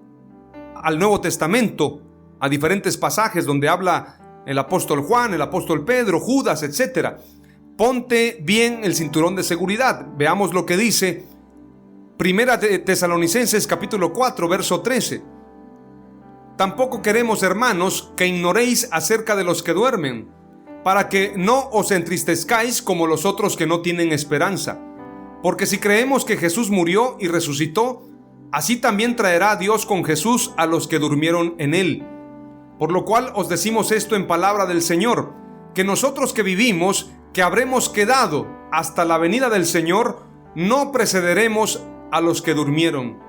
al Nuevo Testamento, a diferentes pasajes donde habla el apóstol Juan, el apóstol Pedro, Judas, etc. Ponte bien el cinturón de seguridad. Veamos lo que dice Primera de Tesalonicenses capítulo 4, verso 13. Tampoco queremos, hermanos, que ignoréis acerca de los que duermen, para que no os entristezcáis como los otros que no tienen esperanza. Porque si creemos que Jesús murió y resucitó, así también traerá Dios con Jesús a los que durmieron en él. Por lo cual os decimos esto en palabra del Señor, que nosotros que vivimos, que habremos quedado hasta la venida del Señor, no precederemos a los que durmieron.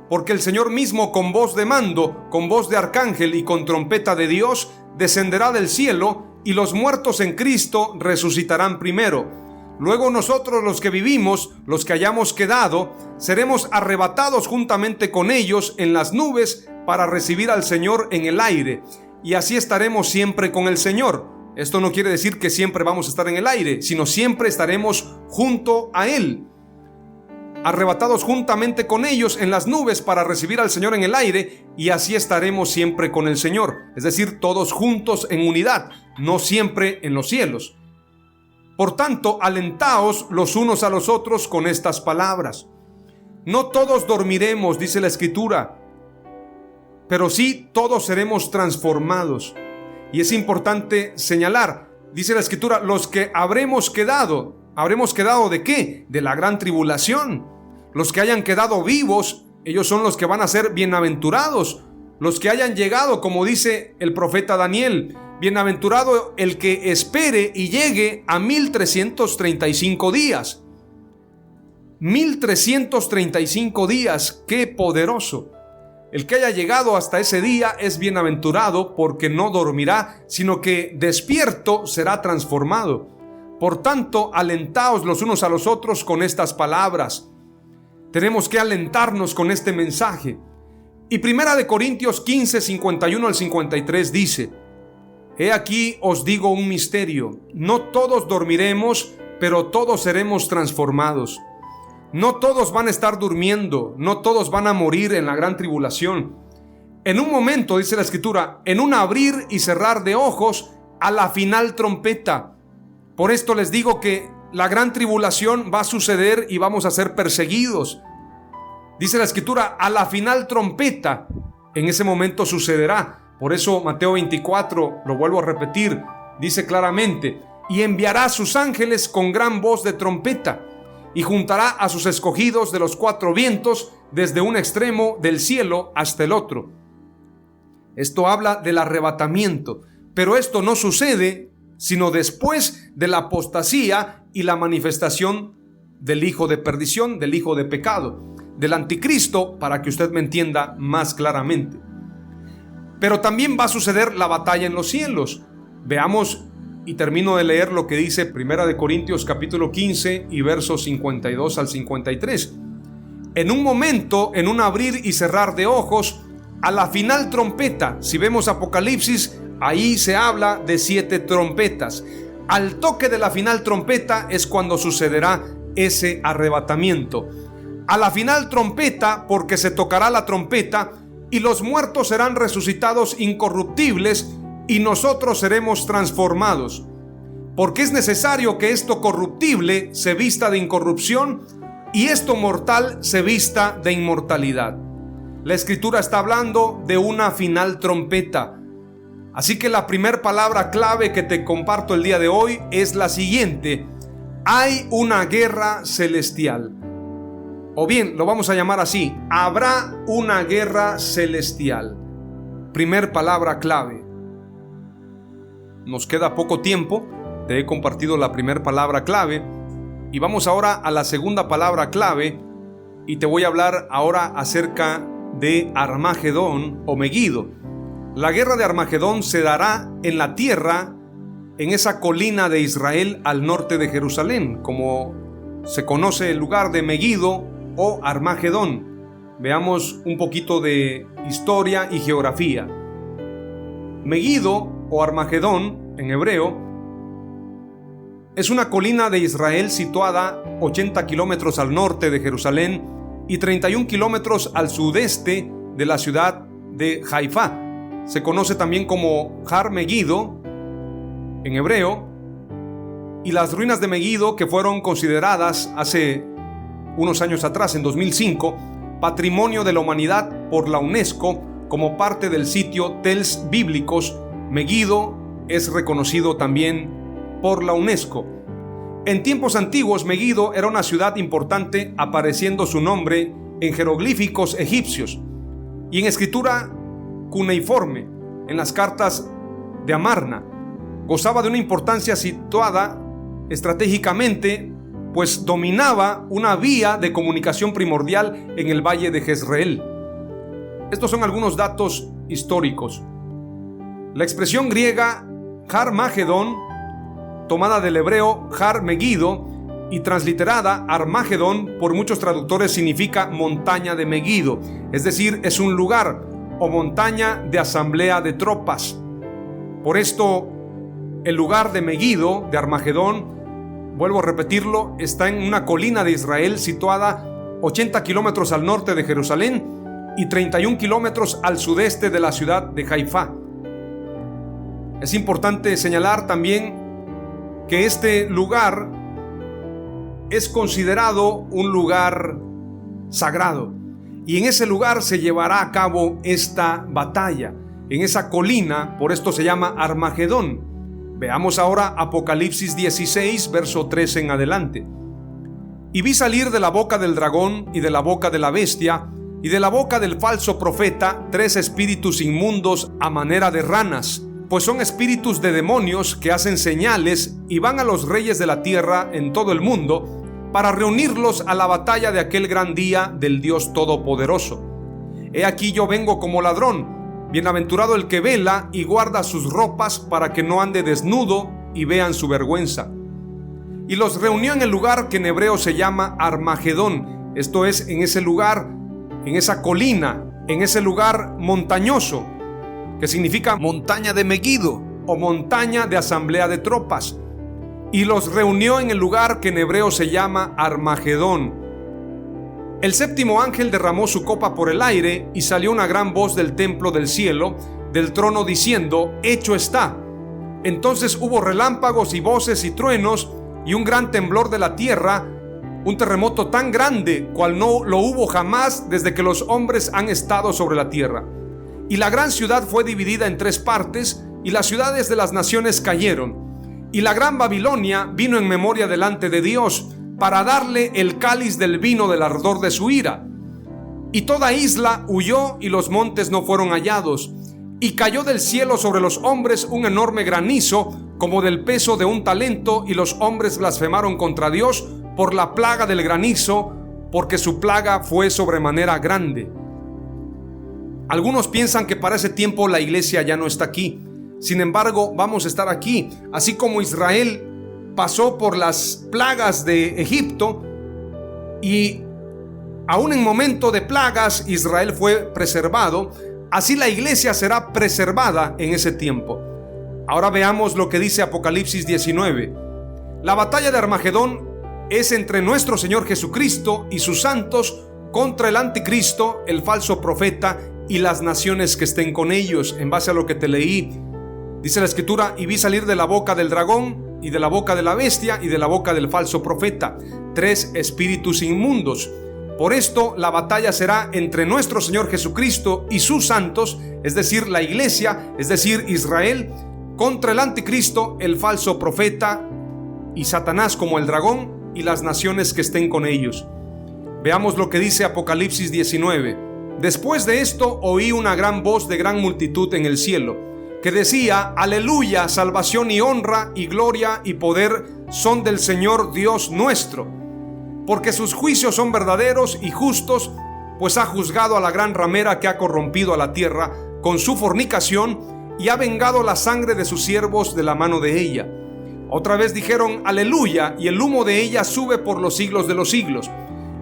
Porque el Señor mismo, con voz de mando, con voz de arcángel y con trompeta de Dios, descenderá del cielo, y los muertos en Cristo resucitarán primero. Luego nosotros, los que vivimos, los que hayamos quedado, seremos arrebatados juntamente con ellos en las nubes para recibir al Señor en el aire, y así estaremos siempre con el Señor. Esto no quiere decir que siempre vamos a estar en el aire, sino siempre estaremos junto a Él, arrebatados juntamente con ellos en las nubes para recibir al Señor en el aire, y así estaremos siempre con el Señor. Es decir, todos juntos en unidad, no siempre en los cielos. Por tanto, alentaos los unos a los otros con estas palabras. No todos dormiremos, dice la Escritura, pero sí todos seremos transformados. Y es importante señalar, dice la Escritura, los que ¿habremos quedado ¿de qué? De la gran tribulación. Los que hayan quedado vivos Ellos son los que van a ser bienaventurados, los que hayan llegado, como dice el profeta Daniel, bienaventurado el que espere y llegue a 1335 días. 1335 días, qué poderoso. El que haya llegado hasta ese día es bienaventurado porque no dormirá, sino que despierto será transformado. Por tanto, alentaos los unos a los otros con estas palabras. Tenemos que alentarnos con este mensaje. Y 1 Corintios 15, 51 al 53 dice: He aquí os digo un misterio, no todos dormiremos, pero todos seremos transformados. No todos van a estar durmiendo, no todos van a morir en la gran tribulación. En un momento, dice la Escritura, en un abrir y cerrar de ojos, a la final trompeta. Por esto les digo que la gran tribulación va a suceder y vamos a ser perseguidos. Dice la Escritura, a la final trompeta, en ese momento sucederá. Por eso Mateo 24, lo vuelvo a repetir, dice claramente: y enviará a sus ángeles con gran voz de trompeta, y juntará a sus escogidos de los cuatro vientos, desde un extremo del cielo hasta el otro. Esto habla del arrebatamiento, pero esto no sucede sino después de la apostasía y la manifestación del hijo de perdición, del hijo de pecado, del anticristo, para que usted me entienda más claramente. Pero también va a suceder la batalla en los cielos. Veamos y termino de leer lo que dice 1 Corintios capítulo 15 y versos 52 al 53. En un momento, en un abrir y cerrar de ojos, a la final trompeta, si vemos Apocalipsis, ahí se habla de 7 trompetas. Al toque de la final trompeta es cuando sucederá ese arrebatamiento. A la final trompeta, porque se tocará la trompeta y los muertos serán resucitados incorruptibles y nosotros seremos transformados. Porque es necesario que esto corruptible se vista de incorrupción y esto mortal se vista de inmortalidad. La Escritura está hablando de una final trompeta. Así que la primera palabra clave que te comparto el día de hoy es la siguiente: hay una guerra celestial. O bien, lo vamos a llamar así: habrá una guerra celestial. Primer palabra clave. Nos queda poco tiempo, te he compartido la primera palabra clave y vamos ahora a la segunda palabra clave y te voy a hablar ahora acerca de Armagedón o Megido. La guerra de Armagedón se dará en la tierra, en esa colina de Israel al norte de Jerusalén, como se conoce el lugar de Megido o Armagedón. Veamos un poquito de historia y geografía. Megido o Armagedón en hebreo es una colina de Israel situada 80 kilómetros al norte de Jerusalén y 31 kilómetros al sudeste de la ciudad de Haifa. Se conoce también como Har Megido en hebreo, y las ruinas de Megido, que fueron consideradas hace unos años atrás, en 2005, Patrimonio de la Humanidad por la UNESCO como parte del sitio Tels Bíblicos. Megido es reconocido también por la UNESCO. En tiempos antiguos, Megido era una ciudad importante, apareciendo su nombre en jeroglíficos egipcios y en escritura cuneiforme en las cartas de Amarna. Gozaba de una importancia situada estratégicamente, pues dominaba una vía de comunicación primordial en el valle de Jezreel. Estos son algunos datos históricos. La expresión griega Har Magedón, tomada del hebreo Har Megido y transliterada Armagedón por muchos traductores, significa montaña de Megido, es decir, es un lugar o montaña de asamblea de tropas. Por esto, el lugar de Megido, de Armagedón, vuelvo a repetirlo, está en una colina de Israel situada 80 kilómetros al norte de Jerusalén y 31 kilómetros al sudeste de la ciudad de Haifa. Es importante señalar también que este lugar es considerado un lugar sagrado, y en ese lugar se llevará a cabo esta batalla, en esa colina. Por esto se llama Armagedón. Veamos ahora Apocalipsis 16, verso 13 en adelante. Y vi salir de la boca del dragón y de la boca de la bestia y de la boca del falso profeta 3 espíritus inmundos a manera de ranas, pues son espíritus de demonios que hacen señales y van a los reyes de la tierra en todo el mundo para reunirlos a la batalla de aquel gran día del Dios Todopoderoso. He aquí yo vengo como ladrón. Bienaventurado el que vela y guarda sus ropas para que no ande desnudo y vean su vergüenza. Y los reunió en el lugar que en hebreo se llama Armagedón, esto es, en ese lugar, en esa colina, en ese lugar montañoso, que significa montaña de Meguido o montaña de asamblea de tropas. Y los reunió en el lugar que en hebreo se llama Armagedón. El séptimo ángel derramó su copa por el aire y salió una gran voz del templo del cielo, del trono, diciendo: hecho está. Entonces hubo relámpagos y voces y truenos y un gran temblor de la tierra, un terremoto tan grande cual no lo hubo jamás desde que los hombres han estado sobre la tierra. Y la gran ciudad fue dividida en 3 partes, y las ciudades de las naciones cayeron. Y la gran Babilonia vino en memoria delante de Dios, para darle el cáliz del vino del ardor de su ira. Y toda isla huyó y los montes no fueron hallados. Y cayó del cielo sobre los hombres un enorme granizo, como del peso de un talento, y los hombres blasfemaron contra Dios por la plaga del granizo, porque su plaga fue sobremanera grande. Algunos piensan que para ese tiempo la iglesia ya no está aquí. Sin embargo, vamos a estar aquí, así como Israel pasó por las plagas de Egipto, y aún en momento de plagas Israel fue preservado. Así la iglesia será preservada en ese tiempo. Ahora veamos lo que dice Apocalipsis 19. La batalla de Armagedón es entre nuestro Señor Jesucristo y sus santos contra el anticristo, el falso profeta y las naciones que estén con ellos. En base a lo que te leí, dice la escritura: y vi salir de la boca del dragón y de la boca de la bestia y de la boca del falso profeta 3 espíritus inmundos. Por esto la batalla será entre nuestro Señor Jesucristo y sus santos, es decir, la iglesia, es decir, Israel, contra el anticristo, el falso profeta, y Satanás como el dragón, y las naciones que estén con ellos. Veamos lo que dice Apocalipsis 19. Después de esto oí una gran voz de gran multitud en el cielo, que decía: aleluya, salvación y honra y gloria y poder son del Señor Dios nuestro, porque sus juicios son verdaderos y justos, pues ha juzgado a la gran ramera que ha corrompido a la tierra con su fornicación y ha vengado la sangre de sus siervos de la mano de ella. Otra vez dijeron: aleluya, y el humo de ella sube por los siglos de los siglos.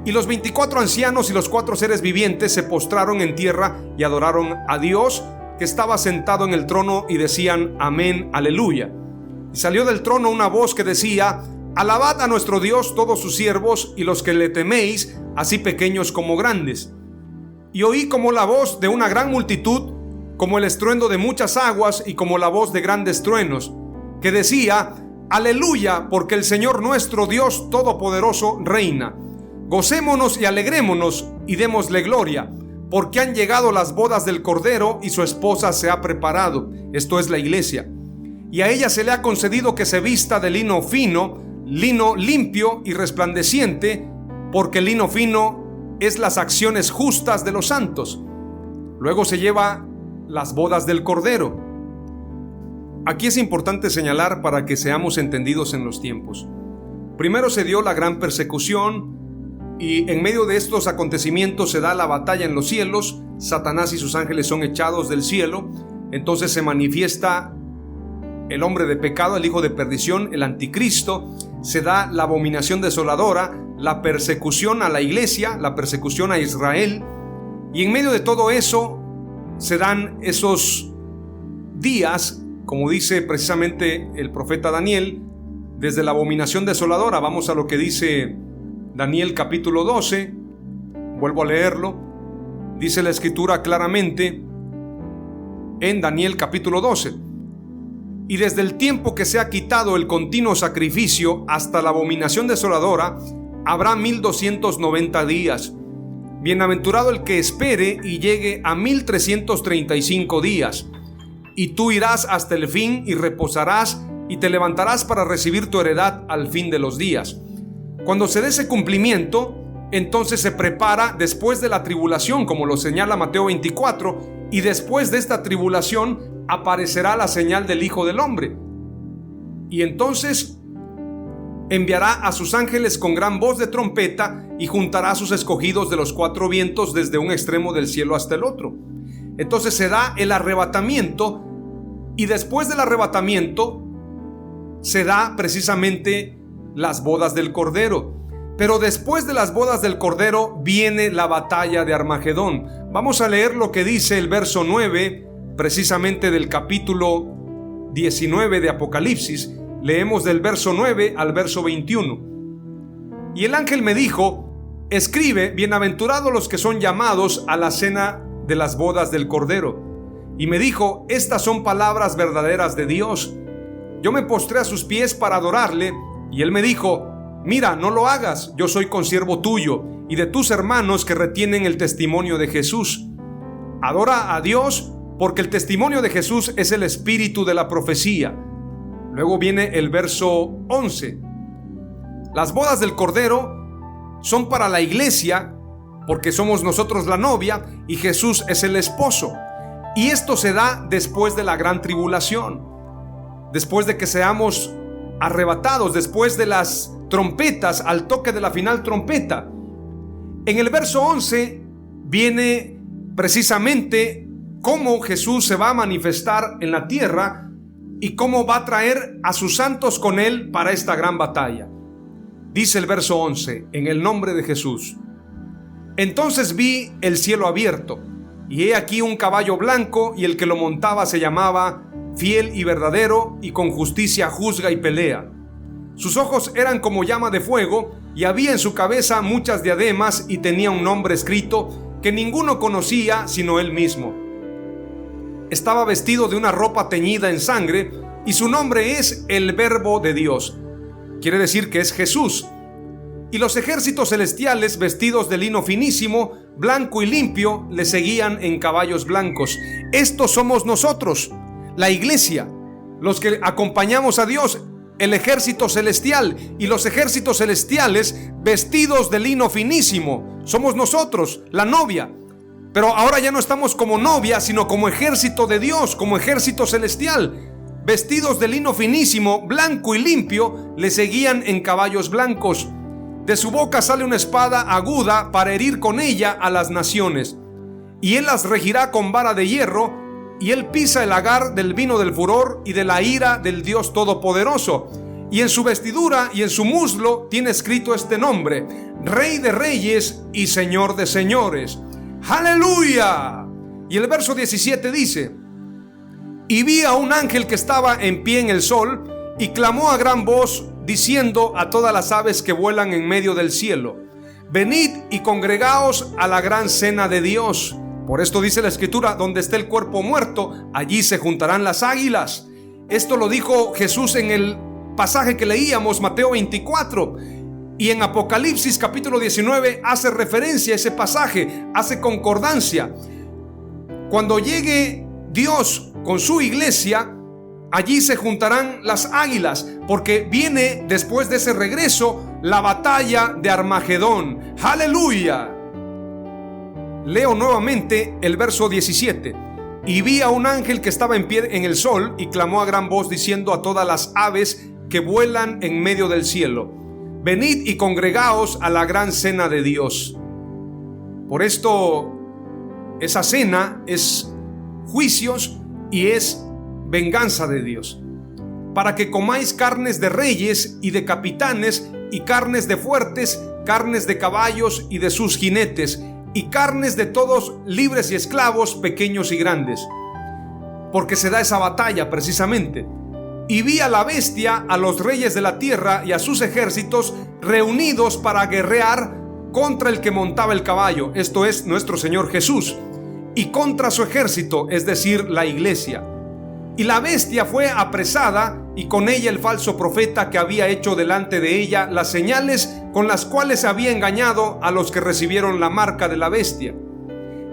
Y los 24 ancianos y los 4 seres vivientes se postraron en tierra y adoraron a Dios, que estaba sentado en el trono, y decían: amén, aleluya. Y salió del trono una voz que decía: alabad a nuestro Dios todos sus siervos y los que le teméis, así pequeños como grandes. Y oí como la voz de una gran multitud, como el estruendo de muchas aguas y como la voz de grandes truenos, que decía: aleluya, porque el Señor nuestro Dios Todopoderoso reina. Gocémonos y alegrémonos y démosle gloria, porque han llegado las bodas del Cordero y su esposa se ha preparado, esto es la iglesia. Y a ella se le ha concedido que se vista de lino fino, lino limpio y resplandeciente, porque el lino fino es las acciones justas de los santos. Luego se lleva las bodas del Cordero. Aquí es importante señalar para que seamos entendidos en los tiempos. Primero se dio la gran persecución, y en medio de estos acontecimientos se da la batalla en los cielos. Satanás y sus ángeles son echados del cielo. Entonces se manifiesta el hombre de pecado, el hijo de perdición, el anticristo. Se da la abominación desoladora, la persecución a la iglesia, la persecución a Israel. Y en medio de todo eso se dan esos días, como dice precisamente el profeta Daniel, desde la abominación desoladora. Vamos a lo que dice Daniel capítulo 12, vuelvo a leerlo. Dice la escritura claramente en Daniel capítulo 12: y desde el tiempo que se ha quitado el continuo sacrificio hasta la abominación desoladora, habrá 1290 días. Bienaventurado el que espere y llegue a 1335 días. Y tú irás hasta el fin y reposarás y te levantarás para recibir tu heredad al fin de los días. Cuando se dé ese cumplimiento, entonces se prepara después de la tribulación, como lo señala Mateo 24, y después de esta tribulación aparecerá la señal del Hijo del Hombre. Y entonces enviará a sus ángeles con gran voz de trompeta y juntará a sus escogidos de los cuatro vientos desde un extremo del cielo hasta el otro. Entonces se da el arrebatamiento, y después del arrebatamiento se da precisamente las bodas del Cordero. Pero después de las bodas del Cordero viene la batalla de Armagedón. Vamos a leer lo que dice el verso 9, precisamente del capítulo 19 de Apocalipsis. Leemos del verso 9 al verso 21. Y el ángel me dijo: escribe, bienaventurados los que son llamados a la cena de las bodas del Cordero. Y me dijo: estas son palabras verdaderas de Dios. Yo me postré a sus pies para adorarle, y él me dijo: mira, no lo hagas, yo soy consiervo tuyo y de tus hermanos que retienen el testimonio de Jesús. Adora a Dios, porque el testimonio de Jesús es el espíritu de la profecía. Luego viene el verso 11. Las bodas del Cordero son para la iglesia, porque somos nosotros la novia y Jesús es el esposo. Y esto se da después de la gran tribulación, después de que seamos arrebatados, después de las trompetas, al toque de la final trompeta. En el verso 11 viene precisamente cómo Jesús se va a manifestar en la tierra y cómo va a traer a sus santos con él para esta gran batalla. Dice el verso 11: en el nombre de Jesús. Entonces vi el cielo abierto, y he aquí un caballo blanco, y el que lo montaba se llamaba Fiel y Verdadero, y con justicia juzga y pelea. Sus ojos eran como llama de fuego, y había en su cabeza muchas diademas, y tenía un nombre escrito que ninguno conocía sino él mismo. Estaba vestido de una ropa teñida en sangre, y su nombre es el Verbo de Dios. Quiere decir que es Jesús. Y los ejércitos celestiales, vestidos de lino finísimo, blanco y limpio, le seguían en caballos blancos. Estos somos nosotros, la iglesia, los que acompañamos a Dios, el ejército celestial. Y los ejércitos celestiales, vestidos de lino finísimo, somos nosotros, la novia. Pero ahora ya no estamos como novia, sino como ejército de Dios, como ejército celestial. Vestidos de lino finísimo, blanco y limpio, le seguían en caballos blancos. De su boca sale una espada aguda para herir con ella a las naciones. Y él las regirá con vara de hierro, y él pisa el lagar del vino del furor y de la ira del Dios Todopoderoso. Y en su vestidura y en su muslo tiene escrito este nombre: Rey de Reyes y Señor de Señores. ¡Aleluya! Y el verso 17 dice: y vi a un ángel que estaba en pie en el sol, y clamó a gran voz, diciendo a todas las aves que vuelan en medio del cielo: venid y congregaos a la gran cena de Dios. Por esto dice la Escritura: donde esté el cuerpo muerto, allí se juntarán las águilas. Esto lo dijo Jesús en el pasaje que leíamos, Mateo 24. Y en Apocalipsis capítulo 19 hace referencia a ese pasaje, hace concordancia. Cuando llegue Dios con su iglesia, allí se juntarán las águilas, porque viene después de ese regreso la batalla de Armagedón. ¡Aleluya! Leo nuevamente el verso 17. Y vi a un ángel que estaba en pie en el sol, y clamó a gran voz diciendo a todas las aves que vuelan en medio del cielo: venid y congregaos a la gran cena de Dios. Por esto, esa cena es juicios y es venganza de Dios, para que comáis carnes de reyes y de capitanes, y carnes de fuertes, carnes de caballos y de sus jinetes, y carnes de todos, libres y esclavos, pequeños y grandes. Porque se da esa batalla precisamente. Y vi a la bestia, a los reyes de la tierra y a sus ejércitos reunidos para guerrear contra el que montaba el caballo, esto es nuestro Señor Jesús, y contra su ejército, es decir, la iglesia. Y la bestia fue apresada, y con ella el falso profeta que había hecho delante de ella las señales con las cuales había engañado a los que recibieron la marca de la bestia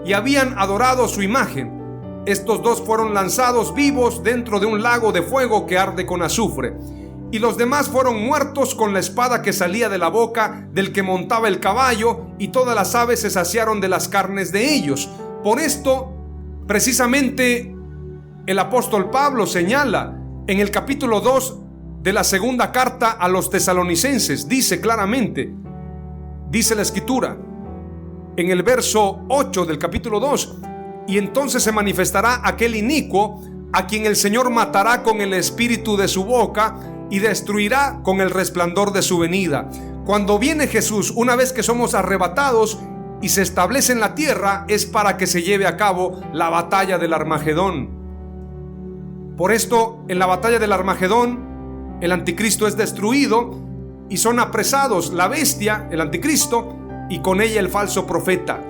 y habían adorado su imagen. Estos dos fueron lanzados vivos dentro de un lago de fuego que arde con azufre. y los demás fueron muertos con la espada que salía de la boca del que montaba el caballo, y todas las aves se saciaron de las carnes de ellos. Por esto, precisamente, el apóstol Pablo señala en el capítulo 2 de la segunda carta a los tesalonicenses, dice claramente, dice la escritura, en el verso 8 del capítulo 2, y entonces se manifestará aquel inicuo, a quien el Señor matará con el espíritu de su boca y destruirá con el resplandor de su venida. Cuando viene Jesús, una vez que somos arrebatados y se establece en la tierra, es para que se lleve a cabo la batalla del Armagedón. Por esto, en la batalla del Armagedón, el anticristo es destruido y son apresados la bestia, el anticristo, y con ella el falso profeta,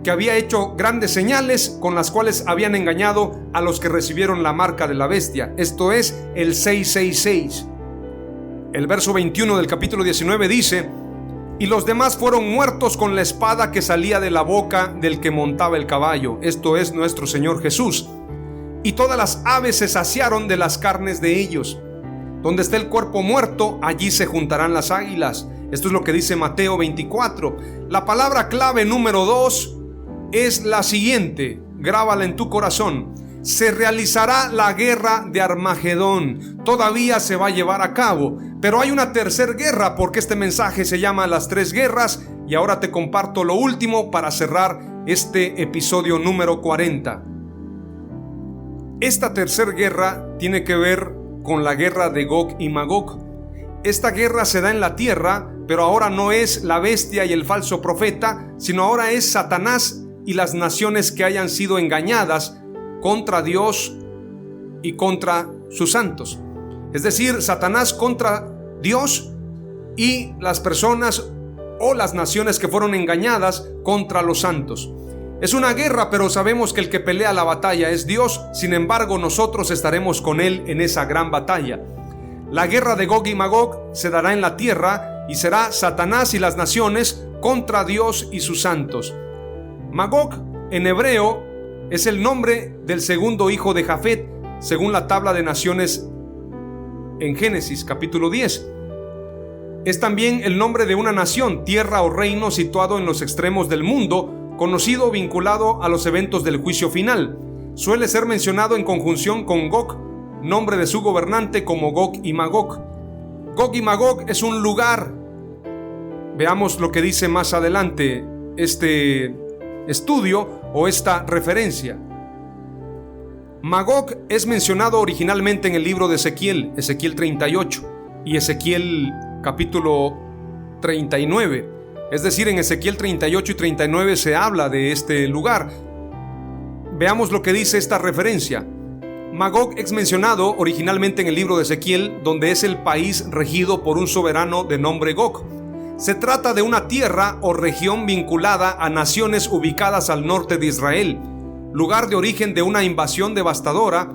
que había hecho grandes señales con las cuales habían engañado a los que recibieron la marca de la bestia. Esto es el 666. El verso 21 del capítulo 19 dice: y los demás fueron muertos con la espada que salía de la boca del que montaba el caballo. Esto es nuestro Señor Jesús. Y todas las aves se saciaron de las carnes de ellos. Donde esté el cuerpo muerto, allí se juntarán las águilas. Esto es lo que dice Mateo 24. La palabra clave número 2 es la siguiente, grábala en tu corazón: se realizará la guerra de Armagedón. Todavía se va a llevar a cabo, pero hay una tercera guerra, porque este mensaje se llama Las Tres Guerras, y ahora te comparto lo último para cerrar este episodio número 40. Esta tercera guerra tiene que ver con la guerra de Gog y Magog. Esta guerra se da en la tierra, pero ahora no es la bestia y el falso profeta, sino ahora es Satanás y las naciones que hayan sido engañadas contra Dios y contra sus santos. Es decir, Satanás contra Dios y las personas o las naciones que fueron engañadas contra los santos. Es una guerra, pero sabemos que el que pelea la batalla es Dios. Sin embargo, nosotros estaremos con Él en esa gran batalla. La guerra de Gog y Magog se dará en la tierra y será Satanás y las naciones contra Dios y sus santos. Magog en hebreo es el nombre del segundo hijo de Jafet, según la tabla de naciones en Génesis capítulo 10. Es también el nombre de una nación, tierra o reino situado en los extremos del mundo, conocido o vinculado a los eventos del juicio final. Suele ser mencionado en conjunción con Gog, nombre de su gobernante, como Gog y Magog. Gog y Magog es un lugar. Veamos lo que dice más adelante este estudio o esta referencia. Magog es mencionado originalmente en el libro de Ezequiel, Ezequiel 38 y Ezequiel capítulo 39. Es decir, en Ezequiel 38 y 39 se habla de este lugar. Veamos lo que dice esta referencia. Magog es mencionado originalmente en el libro de Ezequiel, donde es el país regido por un soberano de nombre Gog. Se trata de una tierra o región vinculada a naciones ubicadas al norte de Israel, lugar de origen de una invasión devastadora,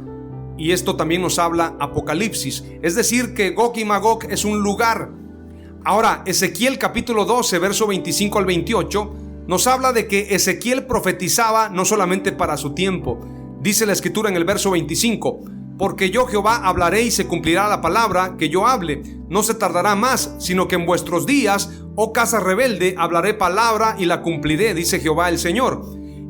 y esto también nos habla Apocalipsis. Es decir, que Gog y Magog es un lugar. Ahora, Ezequiel capítulo 12, verso 25 al 28, nos habla de que Ezequiel profetizaba no solamente para su tiempo. Dice la escritura en el verso 25: porque yo Jehová hablaré y se cumplirá la palabra que yo hable. No se tardará más, sino que en vuestros días, oh casa rebelde, hablaré palabra y la cumpliré, dice Jehová el Señor.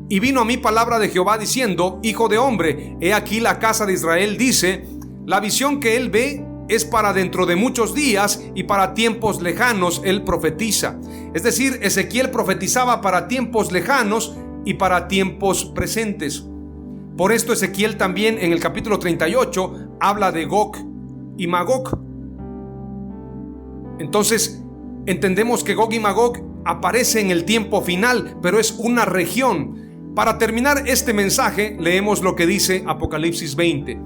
Y vino a mí palabra de Jehová diciendo: hijo de hombre, he aquí la casa de Israel dice, la visión que él ve es para dentro de muchos días, y para tiempos lejanos él profetiza. Es decir, Ezequiel profetizaba para tiempos lejanos y para tiempos presentes. Por esto Ezequiel también en el capítulo 38 habla de Gog y Magog. Entonces entendemos que Gog y Magog aparece en el tiempo final, pero es una región. Para terminar este mensaje, leemos lo que dice Apocalipsis 20.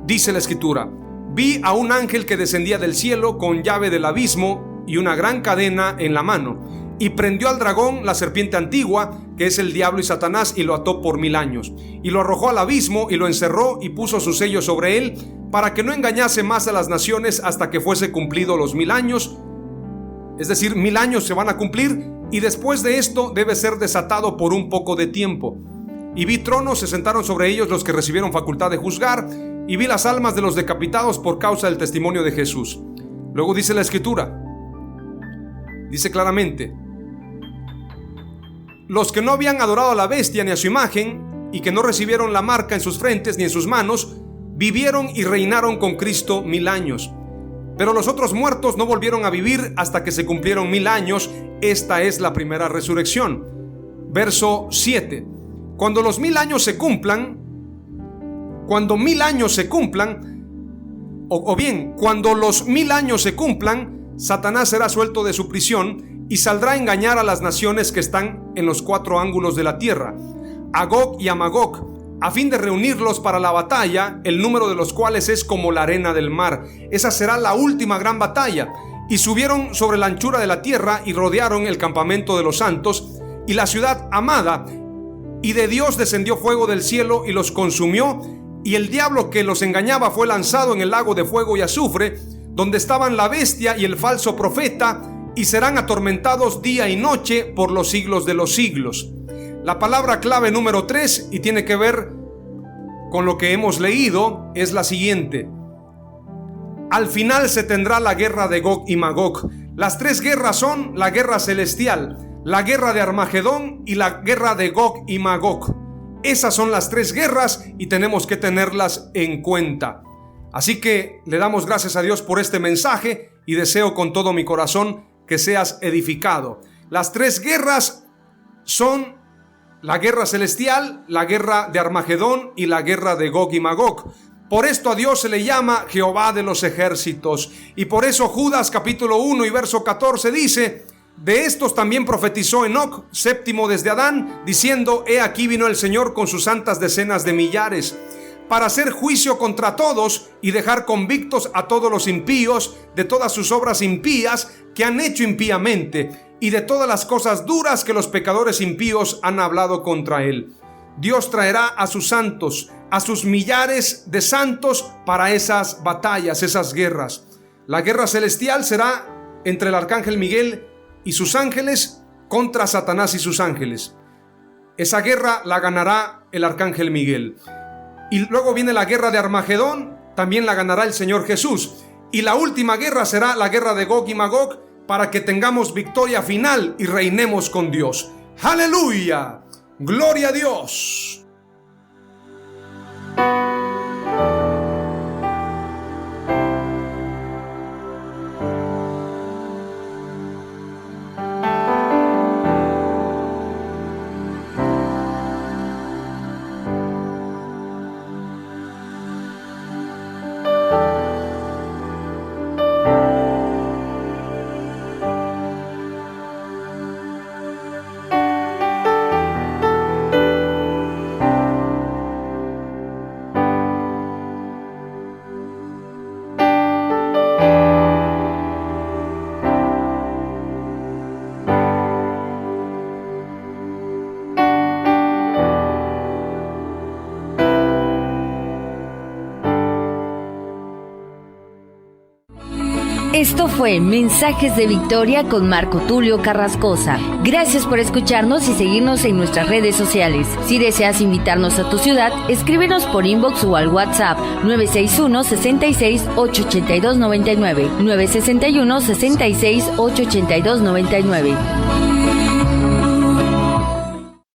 Dice la escritura: vi a un ángel que descendía del cielo con llave del abismo y una gran cadena en la mano, y prendió al dragón, la serpiente antigua, que es el diablo y Satanás, y lo ató por 1000 años, y lo arrojó al abismo y lo encerró y puso su sello sobre él, para que no engañase más a las naciones hasta que fuese cumplido los 1000 años. Es decir, 1000 años se van a cumplir, y después de esto debe ser desatado por un poco de tiempo. Y vi tronos, se sentaron sobre ellos los que recibieron facultad de juzgar, y vi las almas de los decapitados por causa del testimonio de Jesús. Luego dice la Escritura, dice claramente: los que no habían adorado a la bestia ni a su imagen, y que no recibieron la marca en sus frentes ni en sus manos, vivieron y reinaron con Cristo 1000 años. Pero los otros muertos no volvieron a vivir hasta que se cumplieron 1000 años. Esta es la primera resurrección. Verso 7. Cuando los 1000 años se cumplan, cuando los 1000 años se cumplan, Satanás será suelto de su prisión y saldrá a engañar a las naciones que están en los 4 ángulos de la tierra, a Gog y a Magog, a fin de reunirlos para la batalla, el número de los cuales es como la arena del mar. Esa será la última gran batalla. Y subieron sobre la anchura de la tierra y rodearon el campamento de los santos y la ciudad amada, y de Dios descendió fuego del cielo y los consumió, y el diablo que los engañaba fue lanzado en el lago de fuego y azufre, donde estaban la bestia y el falso profeta, y serán atormentados día y noche por los siglos de los siglos. La palabra clave número 3, y tiene que ver con lo que hemos leído, es la siguiente: al final se tendrá la guerra de Gog y Magog. Las 3 guerras son la guerra celestial, la guerra de Armagedón y la guerra de Gog y Magog. Esas son las 3 guerras y tenemos que tenerlas en cuenta. Así que le damos gracias a Dios por este mensaje y deseo con todo mi corazón que seas edificado. Las 3 guerras son la guerra celestial, la guerra de Armagedón y la guerra de Gog y Magog. Por esto a Dios se le llama Jehová de los ejércitos. Y por eso Judas capítulo 1 y verso 14 dice: de estos también profetizó Enoc, séptimo desde Adán, diciendo: he aquí vino el Señor con sus santas decenas de millares, para hacer juicio contra todos y dejar convictos a todos los impíos de todas sus obras impías que han hecho impíamente, y de todas las cosas duras que los pecadores impíos han hablado contra él. Dios traerá a sus santos, a sus millares de santos, para esas batallas, esas guerras. La guerra celestial será entre el arcángel Miguel y sus ángeles contra Satanás y sus ángeles. Esa guerra la ganará el arcángel Miguel. Y luego viene la guerra de Armagedón, también la ganará el Señor Jesús. Y la última guerra será la guerra de Gog y Magog, para que tengamos victoria final y reinemos con Dios. ¡Aleluya! ¡Gloria a Dios! Esto fue Mensajes de Victoria con Marco Tulio Carrascosa. Gracias por escucharnos y seguirnos en nuestras redes sociales. Si deseas invitarnos a tu ciudad, escríbenos por inbox o al WhatsApp 961-66-882-99, 961-66-882-99.